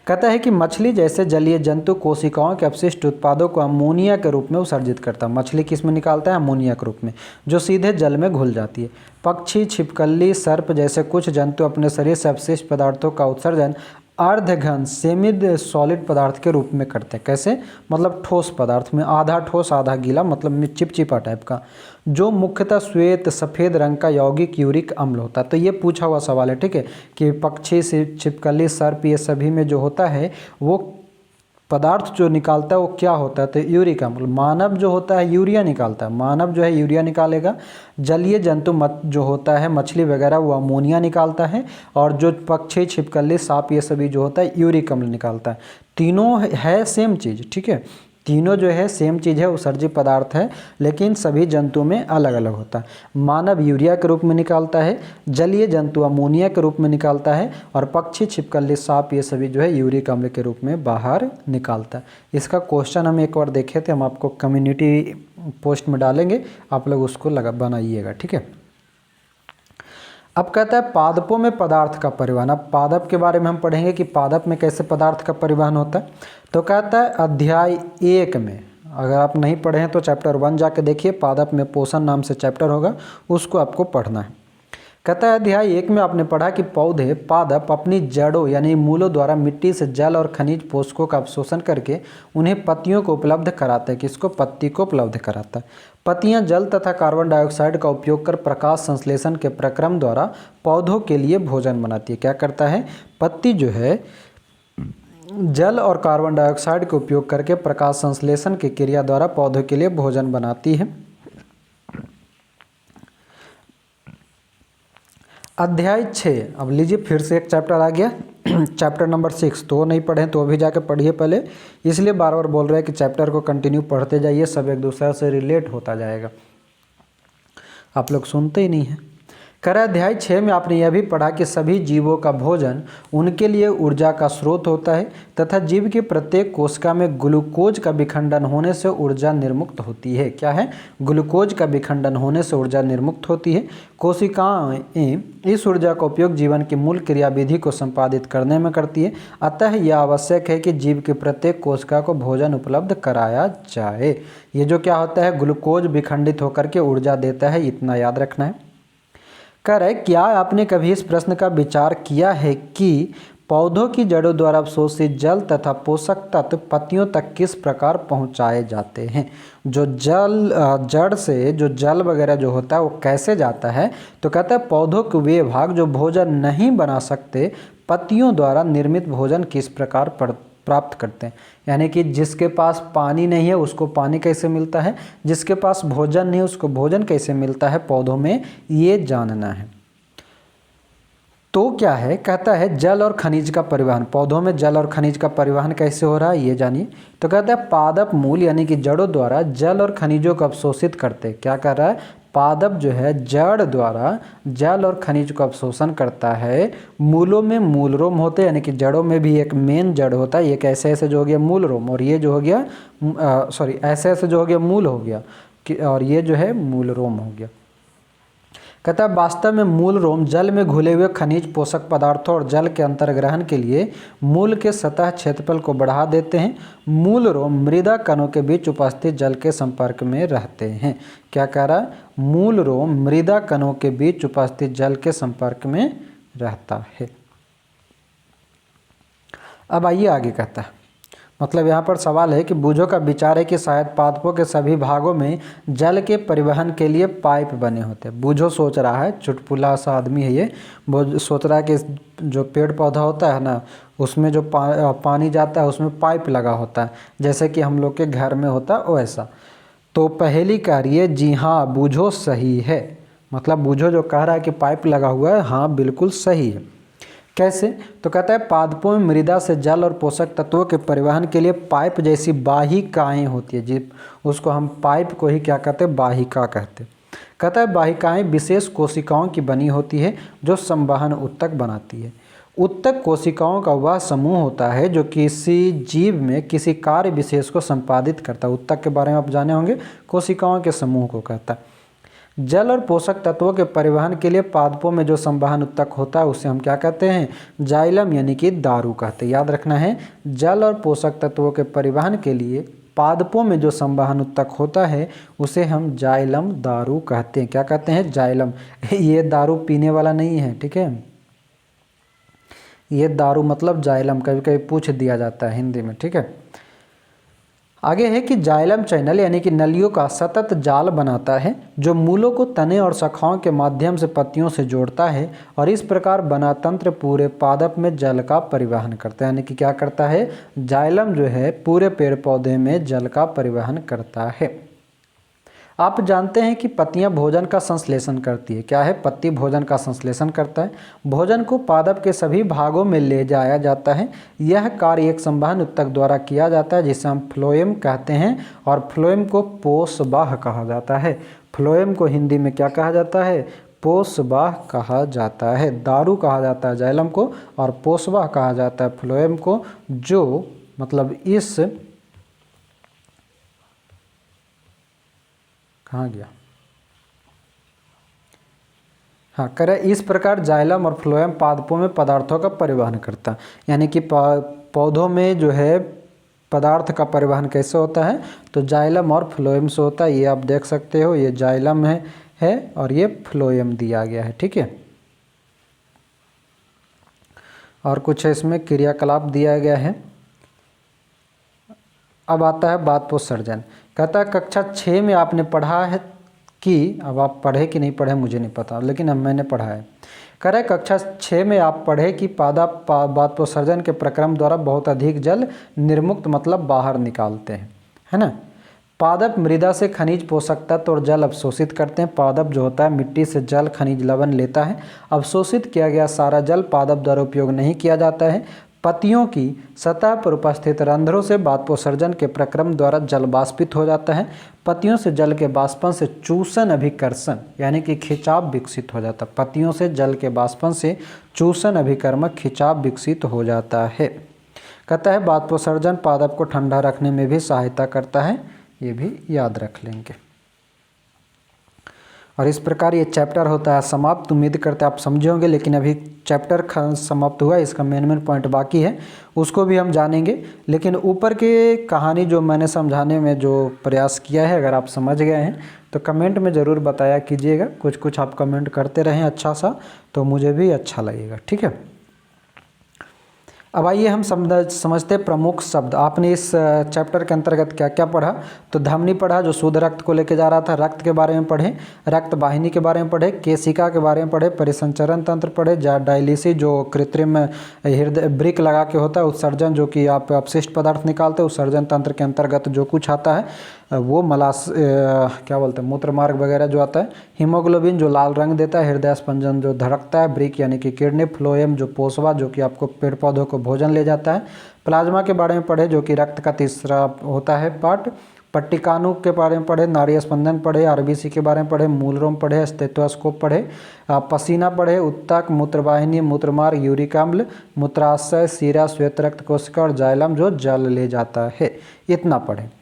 कहता है कि मछली जैसे जलीय जंतु कोशिकाओं के अपशिष्ट उत्पादों को अमोनिया के रूप में उत्सर्जित करता है। मछली किस में निकालता है, अमोनिया के रूप में, जो सीधे जल में घुल जाती है। पक्षी, छिपकली, सर्प जैसे कुछ जंतु अपने शरीर से अपशिष्ट पदार्थों का उत्सर्जन अर्धघन सेमिड सॉलिड पदार्थ के रूप में करते हैं। कैसे, मतलब ठोस पदार्थ में, आधा ठोस आधा गीला, मतलब चिपचिपा टाइप का, जो मुख्यतः श्वेत सफ़ेद रंग का यौगिक यूरिक अम्ल होता है। तो ये पूछा हुआ सवाल है, ठीक है, कि पक्षी से छिपकली, सर्प, ये सभी में जो होता है वो पदार्थ जो निकालता है वो क्या होता है, तो यूरिक अम्ल। मानव जो होता है यूरिया निकालता है, मानव जो है यूरिया निकालेगा। जलीय जंतु जो होता है मछली वगैरह वो अमोनिया निकालता है, और जो पक्षी, छिपकली, सांप ये सभी जो होता है यूरिक अम्ल निकालता है। तीनों है सेम चीज़, ठीक है, तीनों जो है सेम चीज़ है, उत्सर्जित पदार्थ है, लेकिन सभी जंतु में अलग अलग होता है। मानव यूरिया के रूप में निकालता है, जलीय जंतु अमोनिया के रूप में निकालता है, और पक्षी, छिपकली, सांप ये सभी जो है यूरिक अम्ल के रूप में बाहर निकालता है। इसका क्वेश्चन हम एक बार देखे थे, हम आपको कम्युनिटी पोस्ट में डालेंगे, आप लोग उसको बनाइएगा, ठीक है। अब कहता है पादपों में पदार्थ का परिवहन। अब पादप के बारे में हम पढ़ेंगे कि पादप में कैसे पदार्थ का परिवहन होता है। तो कहता है अध्याय 1 में, अगर आप नहीं पढ़े हैं तो चैप्टर 1 जाके देखिए, पादप में पोषण नाम से चैप्टर होगा, उसको आपको पढ़ना है। कहता है अध्याय 1 में आपने पढ़ा कि पौधे, पादप अपनी जड़ों यानी मूलों द्वारा मिट्टी से जल और खनिज पोषकों का अवशोषण करके उन्हें पत्तियों को उपलब्ध कराते हैं। किसको, पत्ती को उपलब्ध कराता है। पत्तियां जल तथा कार्बन डाइऑक्साइड का उपयोग कर प्रकाश संश्लेषण के प्रक्रम द्वारा पौधों के लिए भोजन बनाती है। क्या करता है, पत्ती जो है जल और कार्बन डाइऑक्साइड का उपयोग करके प्रकाश संश्लेषण की क्रिया द्वारा पौधों के लिए भोजन बनाती है। अध्याय 6, अब लीजिए फिर से एक चैप्टर आ गया, चैप्टर नंबर 6। तो नहीं पढ़े तो अभी जाके पढ़िए पहले, इसलिए बार बार बोल रहे हैं कि चैप्टर को कंटिन्यू पढ़ते जाइए, सब एक दूसरे से रिलेट होता जाएगा, आप लोग सुनते ही नहीं हैं। कह रहा अध्याय 6 में आपने यह भी पढ़ा कि सभी जीवों का भोजन उनके लिए ऊर्जा का स्रोत होता है तथा जीव के प्रत्येक कोशिका में ग्लूकोज का विखंडन होने से ऊर्जा निर्मुक्त होती है। क्या है, ग्लूकोज का विखंडन होने से ऊर्जा निर्मुक्त होती है। कोशिकाएं इस ऊर्जा का उपयोग जीवन की मूल क्रियाविधि को संपादित करने में करती है। अतः यह आवश्यक है कि जीव की प्रत्येक कोशिका को भोजन उपलब्ध कराया जाए। ये जो क्या होता है, ग्लूकोज विखंडित होकर के ऊर्जा देता है, इतना याद रखना है। कह रहे क्या आपने कभी इस प्रश्न का विचार किया है कि पौधों की जड़ों द्वारा अवशोषित जल तथा पोषक तत्व पत्तियों तक किस प्रकार पहुंचाए जाते हैं। जो जड़ से जो जल वगैरह जो होता है वो कैसे जाता है, तो कहता है पौधों के वे भाग जो भोजन नहीं बना सकते पत्तियों द्वारा निर्मित भोजन किस प्रकार प्राप्त करते हैं। यानी कि जिसके पास पानी नहीं है उसको पानी कैसे मिलता है, जिसके पास भोजन नहीं है उसको भोजन कैसे मिलता है पौधों में, ये जानना है। तो क्या है, कहता है जल और खनिज का परिवहन। पौधों में जल और खनिज का परिवहन कैसे हो रहा है ये जानिए। तो कहता है पादप मूल यानी कि जड़ों द्वारा जल और खनिजों को अवशोषित करते। क्या कर रहा है, पादप जो है जड़ द्वारा जल और खनिज को अवशोषण करता है। मूलों में मूल रोम होते हैं, यानी कि जड़ों में भी एक मेन जड़ होता है, एक ऐसे ऐसे जो हो गया मूल रोम, और ये जो हो गया ऐसे ऐसे जो हो गया मूल हो गया, और ये जो है मूल रोम हो गया। कहता है वास्तव में मूल रोम जल में घुले हुए खनिज पोषक पदार्थों और जल के अंतर्ग्रहण के लिए मूल के सतह क्षेत्रफल को बढ़ा देते हैं। मूल रोम मृदा कणों के बीच उपस्थित जल के संपर्क में रहते हैं। क्या कह रहा है, मूल रोम मृदा कणों के बीच उपस्थित जल के संपर्क में रहता है। अब आइए आगे, कहता है मतलब यहाँ पर सवाल है कि बूझो का विचार है कि शायद पादपों के सभी भागों में जल के परिवहन के लिए पाइप बने होते हैं। बूझो सोच रहा है, चुटपुला सा आदमी है ये, वो सोच रहा है कि जो पेड़ पौधा होता है ना उसमें जो पानी जाता है उसमें पाइप लगा होता है, जैसे कि हम लोग के घर में होता है वैसा। तो पहली कह रही है जी हाँ बूझो सही है, मतलब बूझो जो कह रहा है कि पाइप लगा हुआ है, हाँ बिल्कुल सही है। कैसे, तो कहता है पादपों में मृदा से जल और पोषक तत्वों के परिवहन के लिए पाइप जैसी वाहिकाएं होती है जी, उसको हम पाइप को ही क्या कहते हैं, वाहिका कहते हैं। कहता है वाहिकाएं विशेष कोशिकाओं की बनी होती है जो संवहन उत्तक बनाती है। उत्तक कोशिकाओं का वह समूह होता है जो किसी जीव में किसी कार्य विशेष को संपादित करता है। उत्तक के बारे में आप जाने होंगे, कोशिकाओं के समूह को कहता है। जल और पोषक तत्वों के परिवहन के लिए पादपों में जो संवहन उत्तक होता है उसे हम क्या कहते हैं? जाइलम यानी कि दारू कहते हैं। याद रखना है, जल और पोषक तत्वों के परिवहन के लिए पादपों में जो संवहन उत्तक होता है उसे हम जाइलम दारू कहते हैं। क्या कहते हैं? जाइलम। ये दारू पीने वाला नहीं है, ठीक है, ये दारू मतलब जाइलम, कभी कभी पूछ दिया जाता है हिंदी में, ठीक है। आगे है कि जाइलम चैनल यानी कि नलियों का सतत जाल बनाता है जो मूलों को तने और शाखाओं के माध्यम से पत्तियों से जोड़ता है और इस प्रकार बना तंत्र पूरे पादप में जल का परिवहन करता है। यानी कि क्या करता है? जाइलम जो है पूरे पेड़ पौधे में जल का परिवहन करता है। आप जानते हैं कि पत्तियां भोजन का संश्लेषण करती है। क्या है? पत्ती भोजन का संश्लेषण करता है। भोजन को पादप के सभी भागों में ले जाया जाता है। यह कार्य एक संवहन उत्तक द्वारा किया जाता है जिसे हम फ्लोएम कहते हैं और फ्लोएम को पोषवाह कहा जाता है। फ्लोएम को हिंदी में क्या कहा जाता है? पोषवाह कहा जाता है। दारू कहा जाता है जाइलम को और पोषवाह कहा जाता है फ्लोएम को, जो मतलब इस कहाँ गया, हाँ करे, इस प्रकार जाइलम और फ्लोएम पादपों में पदार्थों का परिवहन करता है। यानी कि पौधों में जो है पदार्थ का परिवहन कैसे होता है? तो जाइलम और फ्लोएम से होता है। ये आप देख सकते हो, ये जाइलम है और ये फ्लोएम दिया गया है, ठीक है। और कुछ इसमें क्रियाकलाप दिया गया है। अब आता है बाष्पोत्सर्जन। कहता है कक्षा 6 में आपने पढ़ा है कि, अब आप पढ़े कि नहीं पढ़े मुझे नहीं पता, लेकिन अब मैंने पढ़ा है। कह रहे कक्षा 6 में आप पढ़े कि बाष्पोत्सर्जन के प्रक्रम द्वारा बहुत अधिक जल निर्मुक्त मतलब बाहर निकालते हैं, है ना। पादप मृदा से खनिज पोषक तत्व और जल अवशोषित करते हैं। पादप जो होता है मिट्टी से जल खनिज लवण लेता है। अवशोषित किया गया सारा जल पादप द्वारा उपयोग नहीं किया जाता है। पत्तियों की सतह पर उपस्थित रंध्रों से बाष्पोत्सर्जन के प्रक्रम द्वारा जल वाष्पित हो जाता है। पत्तियों से जल के वाष्पन से चूसन अभिकर्षण यानी कि खिंचाव विकसित हो जाता है। पत्तियों से जल के वाष्पन से चूसन अभिकर्मक खिंचाव विकसित हो जाता है। कहता है बाष्पोत्सर्जन पादप को ठंडा रखने में भी सहायता करता है, ये भी याद रख लेंगे। और इस प्रकार ये चैप्टर होता है समाप्त। उम्मीद करते हैं आप समझे होंगे, लेकिन अभी चैप्टर समाप्त हुआ, इसका मेन पॉइंट बाकी है, उसको भी हम जानेंगे। लेकिन ऊपर की कहानी जो मैंने समझाने में जो प्रयास किया है, अगर आप समझ गए हैं तो कमेंट में ज़रूर बताया कीजिएगा। कुछ आप कमेंट करते रहें अच्छा सा, तो मुझे भी अच्छा लगेगा, ठीक है। अब आइए हम समझते प्रमुख शब्द। आपने इस चैप्टर के अंतर्गत क्या क्या पढ़ा? तो धमनी पढ़ा जो शुद्ध रक्त को लेके जा रहा था, रक्त के बारे में पढ़े, रक्त वाहिनी के बारे में पढ़े, केशिका के बारे में पढ़े, परिसंचरण तंत्र पढ़े, डायलिसिस जो कृत्रिम हृदय ब्रिक लगा के होता है, उत्सर्जन जो कि आप अपशिष्ट पदार्थ निकालते हैं, उत्सर्जन तंत्र के अंतर्गत जो कुछ आता है वो क्या बोलते हैं मूत्र मार्ग वगैरह जो आता है, हीमोग्लोबिन जो लाल रंग देता है, हृदय स्पंदन जो धड़कता है, ब्रिक यानी कि किडनी, फ्लोएम जो पोषवा जो कि आपको पेड़ पौधों को भोजन ले जाता है, प्लाज्मा के बारे में पढ़े जो कि रक्त का तीसरा होता है पार्ट, पट्टिकाणु के बारे में पढ़े, नाड़ी स्पंदन पढ़े, आरबीसी के बारे में पढ़े, मूलरोम पढ़े, स्टेथोस्कोप पढ़े, पसीना पढ़े, उत्तक, मूत्रवाहिनी, मूत्रमार्ग, यूरिक अम्ल, मूत्राशय, सीरा, श्वेत रक्त कोशिका और जाइलम जो जल ले जाता है, इतना पढ़े।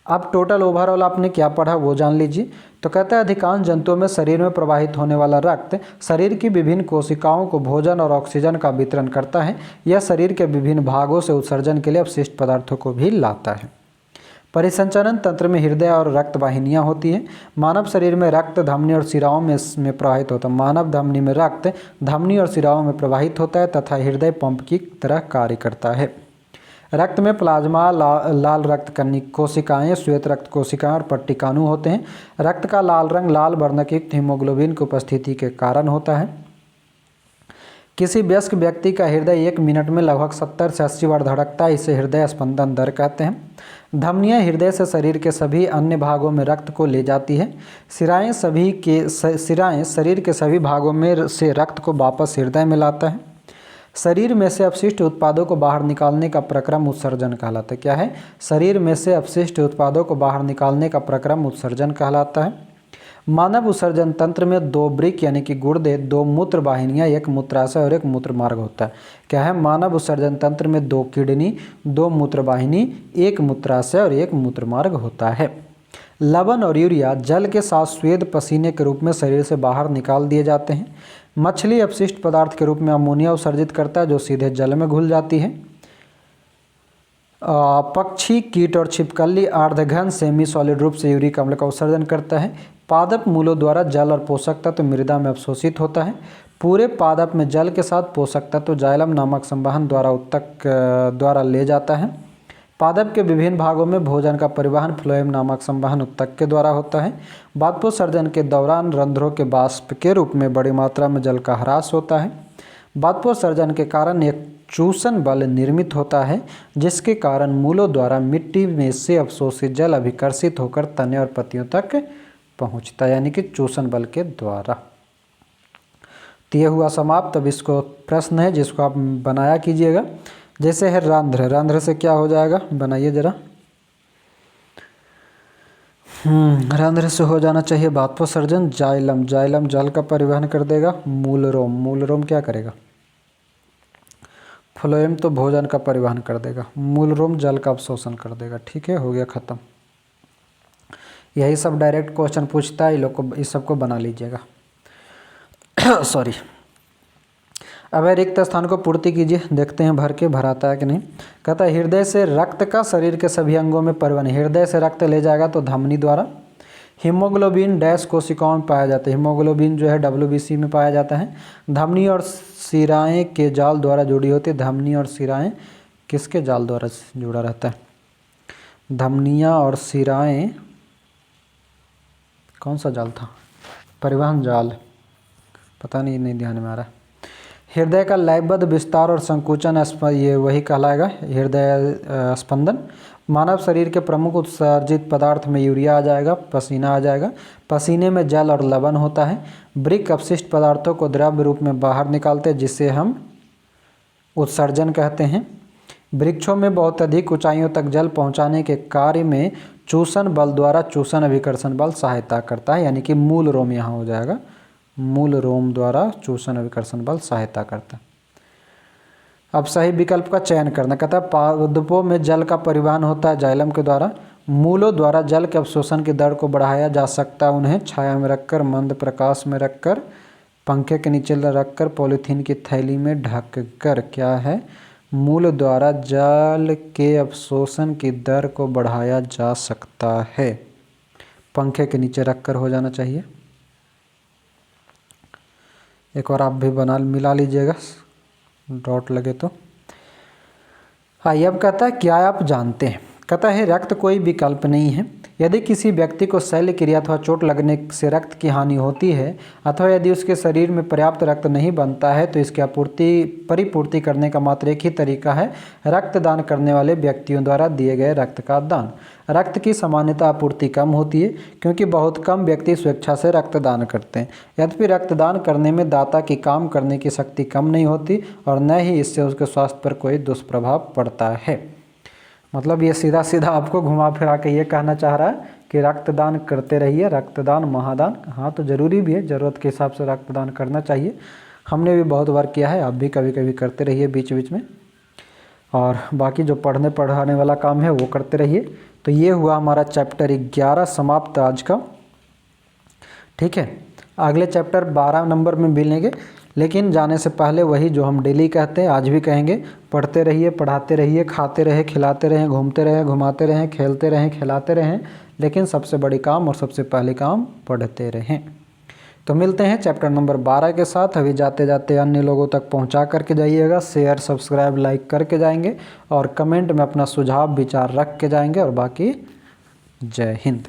अब टोटल ओवरऑल आपने क्या पढ़ा वो जान लीजिए। तो कहता है अधिकांश जंतुओं में शरीर में प्रवाहित होने वाला रक्त शरीर की विभिन्न कोशिकाओं को भोजन और ऑक्सीजन का वितरण करता है। यह शरीर के विभिन्न भागों से उत्सर्जन के लिए अपशिष्ट पदार्थों को भी लाता है। परिसंचरण तंत्र में हृदय और रक्त वाहिनियाँ होती हैं। मानव शरीर में रक्त धमनी और शिराओं में प्रवाहित होता है। मानव धमनी में रक्त धमनी और शिराओं में प्रवाहित होता है तथा हृदय पंप की तरह कार्य करता है। रक्त में प्लाज्मा, लाल रक्त कोशिकाएं, श्वेत रक्त कोशिकाएं और पट्टिकाणु होते हैं। रक्त का लाल रंग लाल वर्णयुक्त हीमोग्लोबिन की उपस्थिति के कारण होता है। किसी वयस्क व्यक्ति का हृदय 1 मिनट में लगभग 70 से 80 बार धड़कता है, इसे हृदय स्पंदन दर कहते हैं। धमनियाँ हृदय से शरीर के सभी अन्य भागों में रक्त को ले जाती है। सिराएं शरीर के सभी भागों में से रक्त को वापस हृदय में लाता है। शरीर में से अपशिष्ट उत्पादों को बाहर निकालने का प्रक्रम उत्सर्जन कहलाता है। क्या है? शरीर में से अपशिष्ट उत्पादों को बाहर निकालने का प्रक्रम उत्सर्जन कहलाता है। मानव उत्सर्जन तंत्र में 2 वृक्क यानी कि गुर्दे, 2 मूत्र वाहिनियाँ, 1 मूत्राशय और 1 मूत्र मार्ग होता है। क्या है? मानव उत्सर्जन तंत्र में 2 किडनी, 2 मूत्र वाहिनी, 1 मूत्राशय और 1 मूत्र मार्ग होता है। लवण और यूरिया जल के साथ स्वेद पसीने के रूप में शरीर से बाहर निकाल दिए जाते हैं। मछली अपशिष्ट पदार्थ के रूप में अमोनिया उत्सर्जित करता है जो सीधे जल में घुल जाती है। पक्षी, कीट और छिपकली अर्धघन सेमी सॉलिड रूप से यूरिक अम्ल का उत्सर्जन करता है। पादप मूलों द्वारा जल और पोषक तत्व मृदा में अवशोषित होता है। पूरे पादप में जल के साथ पोषक तत्व जाइलम नामक संवहन द्वारा उत्तक द्वारा ले जाता है। पादप के विभिन्न भागों में भोजन का परिवहन फ्लोएम नामक संवहन उत्तक के द्वारा होता है। बाष्पोत्सर्जन के दौरान रंध्रों के बाष्प के रूप में बड़ी मात्रा में जल का ह्रास होता है। बाष्पोत्सर्जन के कारण एक चूसन बल निर्मित होता है जिसके कारण मूलों द्वारा मिट्टी में से अवशोषित जल अभिकर्षित होकर तने और पत्तियों तक पहुंचता है, यानी कि चूसन बल के द्वारा। तो ये हुआ समाप्त। अब इसको प्रश्न है जिसको आप बनाया कीजिएगा। जैसे है रंध्र, रंध्र से क्या हो जाएगा, बनाइए जरा। रंध्र से हो जाना चाहिए बाष्पोत्सर्जन। जाइलम, जाइलम जल का परिवहन कर देगा। मूलरोम, मूलरोम क्या करेगा? फ्लोएम तो भोजन का परिवहन कर देगा। मूलरोम जल का अवशोषण कर देगा। ठीक है, हो गया खत्म। यही सब डायरेक्ट क्वेश्चन पूछता है, इस सबको बना लीजिएगा। सॉरी। अब रिक्त स्थान को पूर्ति कीजिए, देखते हैं भर के भराता है कि नहीं। कहता है हृदय से रक्त का शरीर के सभी अंगों में परिवहन। हृदय से रक्त ले जाएगा तो धमनी द्वारा। हीमोग्लोबिन डैश कोशिकाओं में पाया जाता है। हीमोग्लोबिन जो है WBC में पाया जाता है। धमनी और शिराएं के जाल द्वारा जुड़ी होती है। धमनी और शिराएं किसके जाल द्वारा जुड़ा रहता है? धमनियाँ और शिराएं कौन सा जाल था? परिवहन जाल, पता नहीं ध्यान में आ रहा है। हृदय का लयबद्ध विस्तार और संकुचन ये वही कहलाएगा हृदय स्पंदन। मानव शरीर के प्रमुख उत्सर्जित पदार्थ में यूरिया आ जाएगा, पसीना आ जाएगा। पसीने में जल और लवण होता है। वृक्क अपशिष्ट पदार्थों को द्रव्य रूप में बाहर निकालते हैं जिसे हम उत्सर्जन कहते हैं। वृक्षों में बहुत अधिक ऊंचाइयों तक जल पहुंचाने के कार्य में चूसन बल द्वारा चूसन अभिकर्षण बल सहायता करता है, यानी कि मूल रोम यहाँ हो जाएगा। मूल रोम द्वारा चूसन अभिकर्षण बल सहायता करता है। अब सही विकल्प का चयन करना। कहता है पादपों में जल का परिवहन होता है जाइलम के द्वारा। मूलों द्वारा जल के अवशोषण की दर को बढ़ाया जा सकता है। उन्हें छाया में रखकर, मंद प्रकाश में रखकर, पंखे के नीचे रखकर, पॉलीथीन की थैली में ढककर। क्या है? मूल द्वारा जल के अवशोषण की दर को बढ़ाया जा सकता है। पंखे के नीचे रखकर हो जाना चाहिए। एक और आप भी बना मिला लीजिएगा, डॉट लगे तो। आइए अब कहता है क्या आप जानते हैं। कहता है रक्त कोई विकल्प नहीं है। यदि किसी व्यक्ति को शल्य क्रिया अथवा चोट लगने से रक्त की हानि होती है अथवा यदि उसके शरीर में पर्याप्त रक्त नहीं बनता है तो इसकी परिपूर्ति करने का मात्र एक ही तरीका है, रक्तदान करने वाले व्यक्तियों द्वारा दिए गए रक्त का दान। रक्त की सामान्यतः आपूर्ति कम होती है क्योंकि बहुत कम व्यक्ति स्वेच्छा से रक्तदान करते हैं। यद्यपि रक्तदान करने में दाता की काम करने की शक्ति कम नहीं होती और न ही इससे उसके स्वास्थ्य पर कोई दुष्प्रभाव पड़ता है। मतलब ये सीधा सीधा आपको घुमा फिरा के ये कहना चाह रहा है कि रक्तदान करते रहिए। रक्तदान महादान, हाँ तो ज़रूरी भी है, ज़रूरत के हिसाब से रक्तदान करना चाहिए। हमने भी बहुत बार किया है, आप भी कभी कभी करते रहिए बीच बीच में। और बाकी जो पढ़ने पढ़ाने वाला काम है वो करते रहिए। तो ये हुआ हमारा चैप्टर 11 समाप्त आज का। ठीक है, अगले चैप्टर 12 नंबर में मिलेंगे, लेकिन जाने से पहले वही जो हम डेली कहते हैं आज भी कहेंगे, पढ़ते रहिए, पढ़ाते रहिए, खाते रहे, खिलाते रहें, घूमते रहें, घुमाते रहें, खेलते रहें, खिलाते रहें, लेकिन सबसे बड़ी काम और सबसे पहले काम पढ़ते रहें। तो मिलते हैं चैप्टर नंबर 12 के साथ। अभी जाते जाते अन्य लोगों तक पहुंचा करके जाइएगा, शेयर सब्सक्राइब लाइक करके जाएंगे और कमेंट में अपना सुझाव विचार रख के जाएंगे। और बाकी जय हिंद।